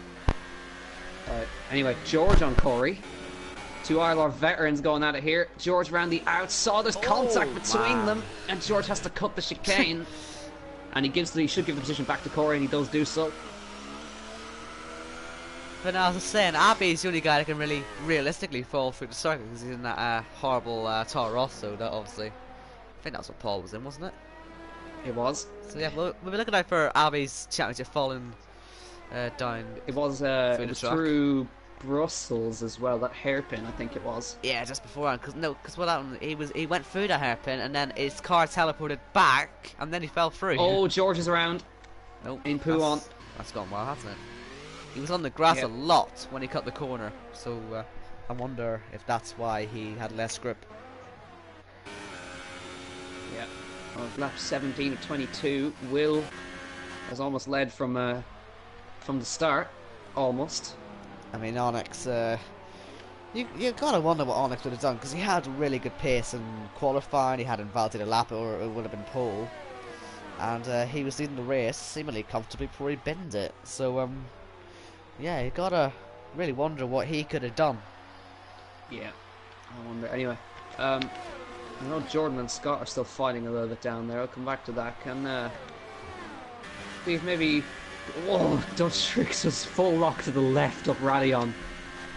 Alright, anyway, George on Corey. 2 ILR veterans going at it here. George round the outside. There's contact between them, and George has to cut the chicane. And he should give the position back to Corey, and he does do so. But now, as I was saying, Abby's the only guy that can really realistically fall through the circuit because he's in that horrible Toro Rosso. That obviously, I think that's what Paul was in, wasn't it? It was. So yeah, we'll be looking out for Abby's championship falling down. It was through Brussels as well. That hairpin, I think it was. Yeah, just beforehand. Because what happened? He went through the hairpin and then his car teleported back and then he fell through. Oh, George is around. Nope. In Pouon. That's gone well, hasn't it? He was on the grass a lot when he cut the corner, so I wonder if that's why he had less grip. Yeah. Well, lap 17 of 22. Will has almost led from the start, almost. I mean, Onyx. You gotta wonder what Onyx would have done because he had really good pace in qualifying. He had invalid a lap, or it would have been pole, and he was leading the race seemingly comfortably before he binned it. So yeah, you gotta really wonder what he could have done. Yeah, I wonder. Anyway, I know Jordan and Scott are still fighting a little bit down there. I'll come back to that. Can Steve maybe? Whoa, Dutch Tricks was full lock to the left up Radion.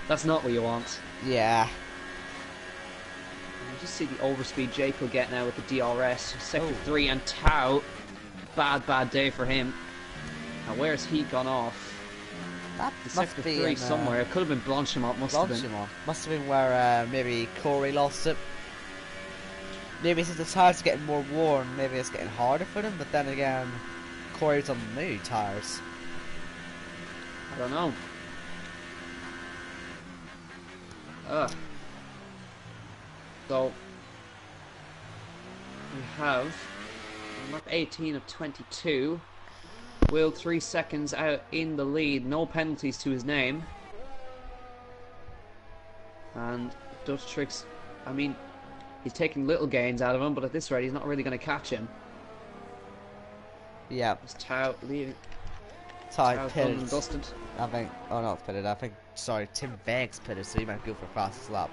That's not what you want. Yeah. You just see the overspeed Jake will get now with the DRS. Sector 3 and Tau. Bad day for him. Now where's he gone off? That the must sector be 3 somewhere. It could have been Blanchimont. Must have been where maybe Corey lost it. Maybe since the tires are getting more worn, maybe it's getting harder for them. But then again, Corey's on new tires. I don't know. So we have lap 18 of 22. Will 3 seconds out in the lead. No penalties to his name. And Dutch Tricks, I mean, he's taking little gains out of him, but at this rate, he's not really going to catch him. Yeah. It's Tao leaving. Tao done and dusted. I think. Oh no, it's pitted. I think. Sorry, Tim Vegg's pitted, so he might go for fastest lap.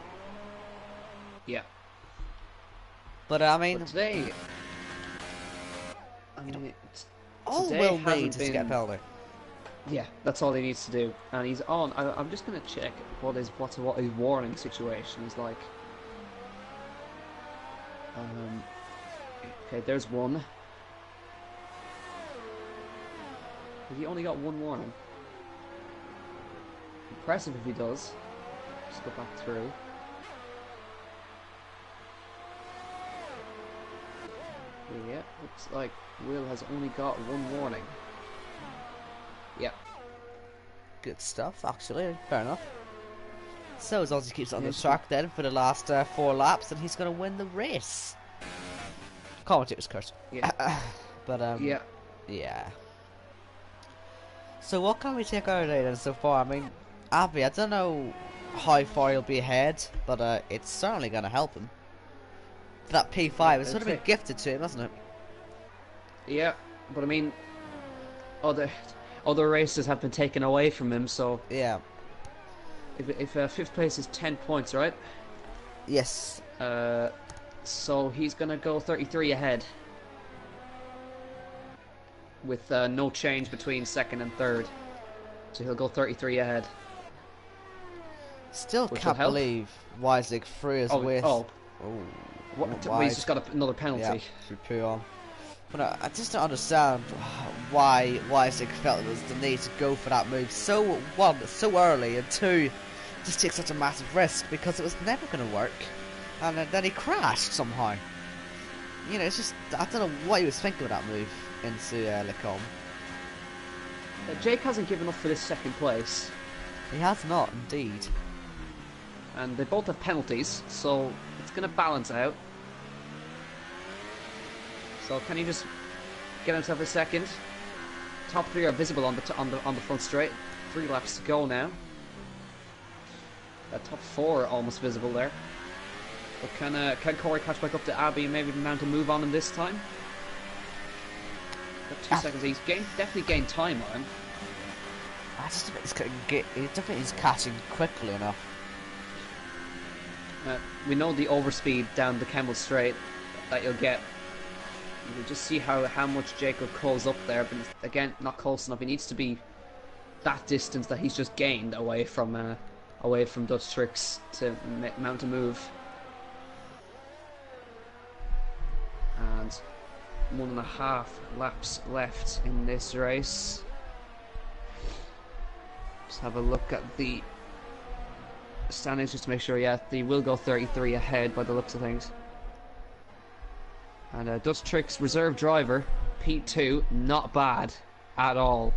Yeah. But I mean, but today, I mean, all today Will hasn't need is to get a penalty. Yeah, that's all he needs to do, and he's on. I'm just gonna check what his warning situation is like. Okay, there's one. He only got one warning. Impressive if he does. Just go back through. Yeah, looks like Will has only got one warning. Yeah. Good stuff, actually. Fair enough. So as long as he keeps on the track then for the last 4 laps, then he's going to win the race. Commentator's curse. Yeah. But yeah. Yeah. So what can we take out of it then so far? I mean, Abby, I don't know how far he'll be ahead, but it's certainly going to help him. That P5 is sort of been gifted to him, hasn't it? Yeah, but I mean, other races have been taken away from him, so yeah. If 5th place is 10 points, right? Yes. So he's gonna go 33 ahead, with no change between 2nd and 3rd. So he'll go 33 ahead. Still can't believe Weisig threw his with. Well, he's just got another penalty. Yeah, through Prix on. But I just don't understand why Weisig felt it was the need to go for that move so early, and 2, just take such a massive risk, because it was never going to work. And then he crashed somehow. You know, it's just, I don't know what he was thinking with that move into Lecombe. Jake hasn't given up for this 2nd place. He has not, indeed. And they both have penalties, so it's going to balance out. So can he just get himself a 2nd? Top 3 are visible on the front straight. 3 laps to go now. Top 4 are almost visible there. But can Corey catch back up to Abbey and maybe mount a move on him this time? Got 2 seconds. He's definitely gained time on him. I just think he's catching quickly enough. We know the overspeed down the Kemmel Straight that you'll get. You can just see how much Jacob calls up there, but again, not close enough. He needs to be that distance that he's just gained away from Dutch Tricks to mount a move. And 1.5 laps left in this race. Just have a look at the standings just to make sure. Yeah, they will go 33 ahead by the looks of things. And Dutch Tricks reserve driver P2, not bad at all.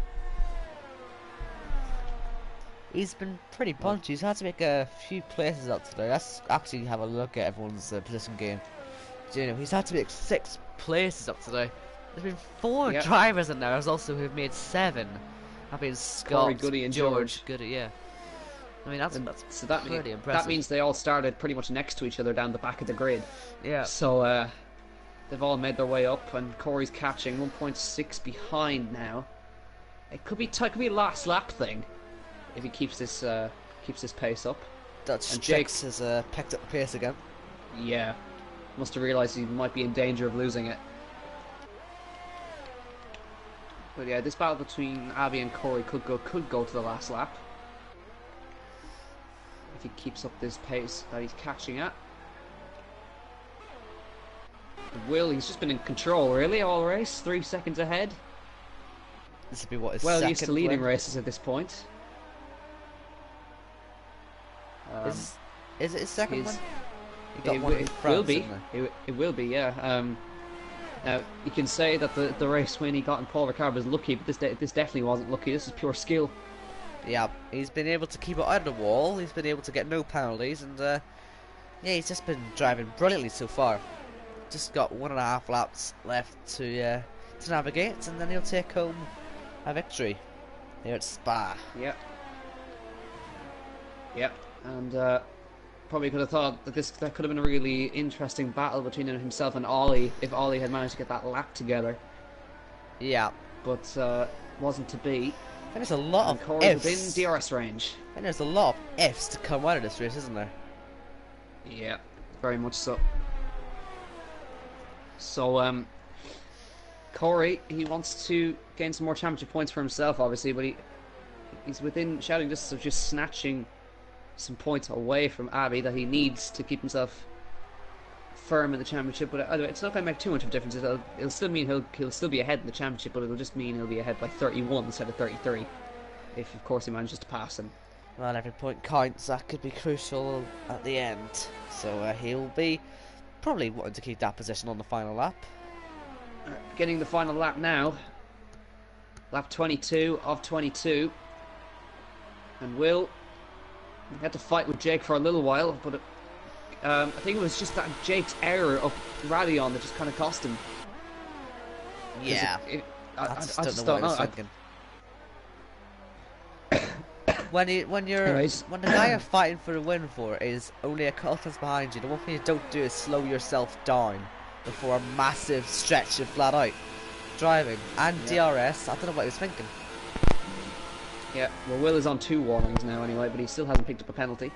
He's been pretty punchy. He's had to make a few places up today. Let's actually have a look at everyone's position gain. You know, he's had to make 6 places up today. There's been 4 drivers in there also who've made 7. I've been Scott, Corey, Goody, and George. Goody, yeah. I mean, that's so pretty impressive. That means they all started pretty much next to each other down the back of the grid. Yeah. So they've all made their way up, and Corey's catching 1.6 behind now. It could be a last lap thing if he keeps this pace up. Dutch Tricks has picked up the pace again. Yeah, must have realised he might be in danger of losing it. But yeah, this battle between Abby and Corey could go to the last lap if he keeps up this pace that he's catching at. Will, he's just been in control really all race, 3 seconds ahead. This would be what his well second used to leading win. races at this point. Is it his second one? It will be, yeah. Now you can say that the race win he got in Paul Ricard was lucky, but this definitely wasn't lucky. This is pure skill. Yeah, he's been able to keep it out of the wall. He's been able to get no penalties, and yeah, he's just been driving brilliantly so far. Just got 1.5 laps left to navigate, and then he'll take home a victory here at Spa. Yep. Yep. And probably could have thought that that could have been a really interesting battle between himself and Ollie if Ollie had managed to get that lap together. Yeah, but wasn't to be. And there's a lot and of Corey ifs. within DRS range. And there's a lot of ifs to come out of this race, isn't there? Yeah, very much so. So, Corey, he wants to gain some more championship points for himself, obviously, but he's within shouting distance of just snatching some points away from Abbey that he needs to keep himself firm in the championship. But either way, it's not going to make too much of a difference. It'll still mean he'll still be ahead in the championship, but it'll just mean he'll be ahead by 31 instead of 33, if of course he manages to pass him. Well, every point counts. That could be crucial at the end. So he'll be probably wanting to keep that position on the final lap. Getting the final lap now. Lap 22 of 22. And Will had to fight with Jake for a little while, but I think it was just that Jake's error of Radion that just kind of cost him. Yeah. I just don't know. When the guy you're fighting for the win for is only a couple times behind you, the one thing you don't do is slow yourself down before a massive stretch of flat out driving and DRS. I don't know what he was thinking. Yeah, well, Will is on 2 warnings now anyway, but he still hasn't picked up a penalty.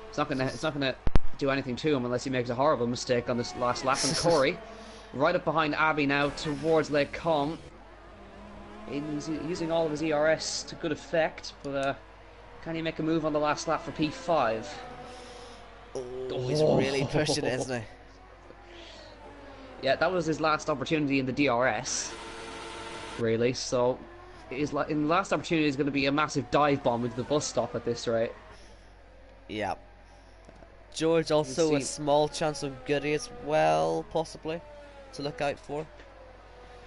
It's not gonna do anything to him unless he makes a horrible mistake on this last lap. And Corey, right up behind Abbey now towards Lake Com. He's using all of his ERS to good effect, but can he make a move on the last lap for P5? Oh, he's really pushing it, isn't he? Yeah, that was his last opportunity in the DRS, really. So, in the last opportunity is going to be a massive dive bomb into the bus stop at this rate. Yeah. George also a small chance of Goody as well, possibly, to look out for.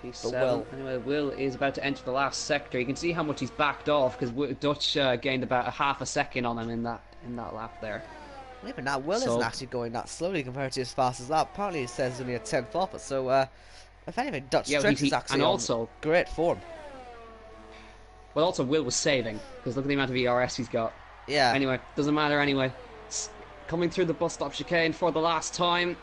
P7. Anyway, Will is about to enter the last sector. You can see how much he's backed off because Dutch gained about a half a second on him in that lap there. Even now, Will isn't actually going that slowly compared to as fast as that. Apparently, it says only a 10th off it. So, if anything, Dutch Tricks is actually on great form. Well, also Will was saving because look at the amount of ERS he's got. Yeah. Anyway, doesn't matter anyway. Coming through the bus stop chicane for the last time.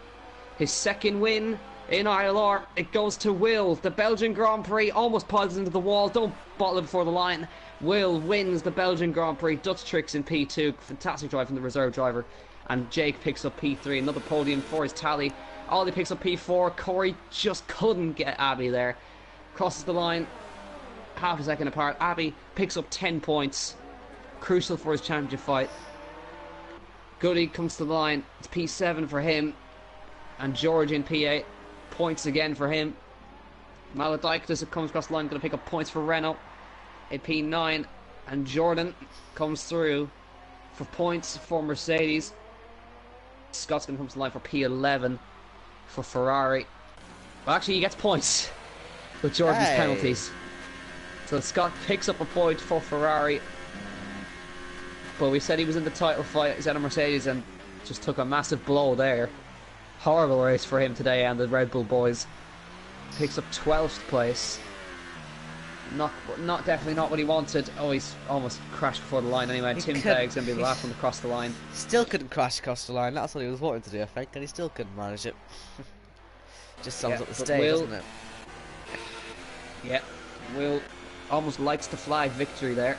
His second win in ILR. It goes to Will. The Belgian Grand Prix almost piles into the wall. Don't bottle it before the line. Will wins the Belgian Grand Prix. Dutch Tricks in P2. Fantastic drive from the reserve driver. And Jake picks up P3. Another podium for his tally. Ollie picks up P4. Corey just couldn't get Abbey there. Crosses the line. Half a second apart. Abbey picks up 10 points. Crucial for his championship fight. Goody comes to the line. It's P7 for him. And George in P8. Points again for him. Maladikis comes across the line. Going to pick up points for Renault in P9. And Jordan comes through for points for Mercedes. Scott's going to come to the line for P11 for Ferrari. Well, actually, he gets points with Jordan's penalties. So Scott picks up a point for Ferrari. But we said he was in the title fight. He's out of Mercedes and just took a massive blow there. Horrible race for him today and the Red Bull boys. Picks up 12th place. Definitely not what he wanted. Oh, he's almost crashed before the line anyway. Tim Pegg's going to be the last one to cross the line. Still couldn't crash across the line. That's what he was wanting to do, I think, and he still couldn't manage it. Just sums up the stage, doesn't it? Yeah, Will almost lights the flag victory there.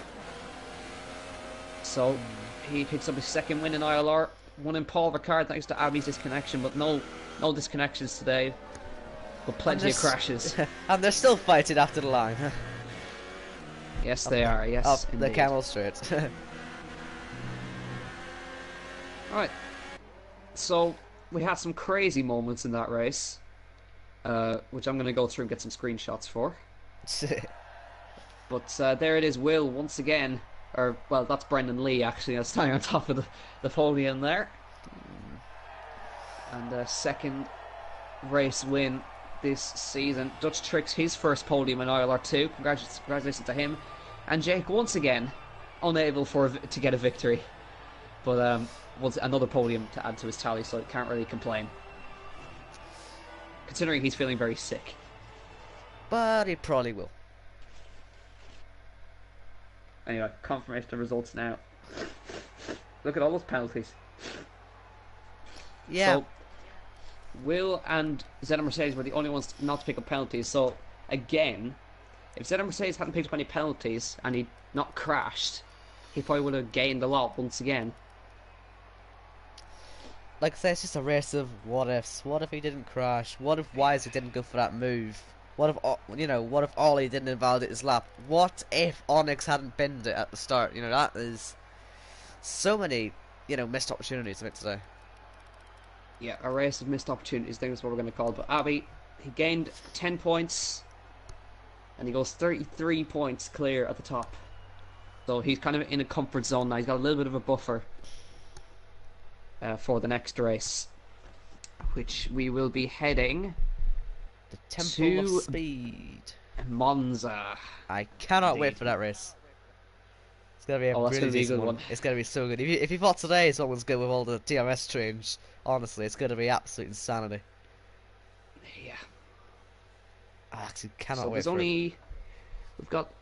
So he picks up his second win in ILR. One in Paul Ricard thanks to Abbey's disconnection, but no disconnections today. But plenty of crashes. And they're still fighting after the line. Yes, they are. Yes, up indeed. the Camel Straight. Right. So we had some crazy moments in that race, which I'm going to go through and get some screenshots for. But there it is, Will once again. Or, well, that's Brendan Lee actually, standing on top of the podium there. And second race win this season. Dutch Tricks his first podium in ILR2. Congratulations to him. And Jake once again unable to get a victory, but was another podium to add to his tally, so can't really complain. Considering he's feeling very sick. But he probably will. Anyway, confirmation of results now. Look at all those penalties. Yeah. So, Will and Zeta Mercedes were the only ones not to pick up penalties. So, again, if Zeta Mercedes hadn't picked up any penalties and he'd not crashed, he probably would have gained a lot once again. Like I say, it's just a race of what ifs. What if he didn't crash? What if Weiser didn't go for that move? What if, what if Ollie didn't invalidate his lap? What if Onyx hadn't binned it at the start? That is so many, missed opportunities I think today. Yeah, a race of missed opportunities, I think that's what we're going to call it. But Abby, he gained 10 points, and he goes 33 points clear at the top. So he's kind of in a comfort zone now. He's got a little bit of a buffer for the next race, which we will be heading the Temple of Speed, Monza. I cannot wait for that race. It's gonna be a really decent one. It's gonna be so good. If you thought today's one was good with all the DRS change, honestly, it's gonna be absolute insanity. Yeah. I actually cannot wait. We've got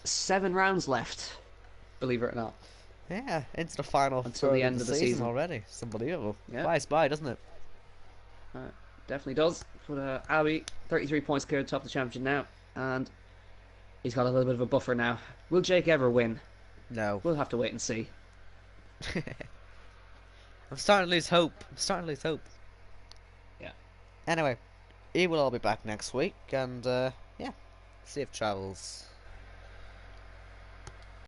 7 rounds left, believe it or not. Yeah, into the final until the end of the season already. It's unbelievable. Yeah. Flies by, doesn't it? Definitely does. But Abby, 33 points clear at the top of the championship now, and he's got a little bit of a buffer now. Will Jake ever win? No. We'll have to wait and see. I'm starting to lose hope. Yeah. Anyway, he will all be back next week, and yeah, safe travels.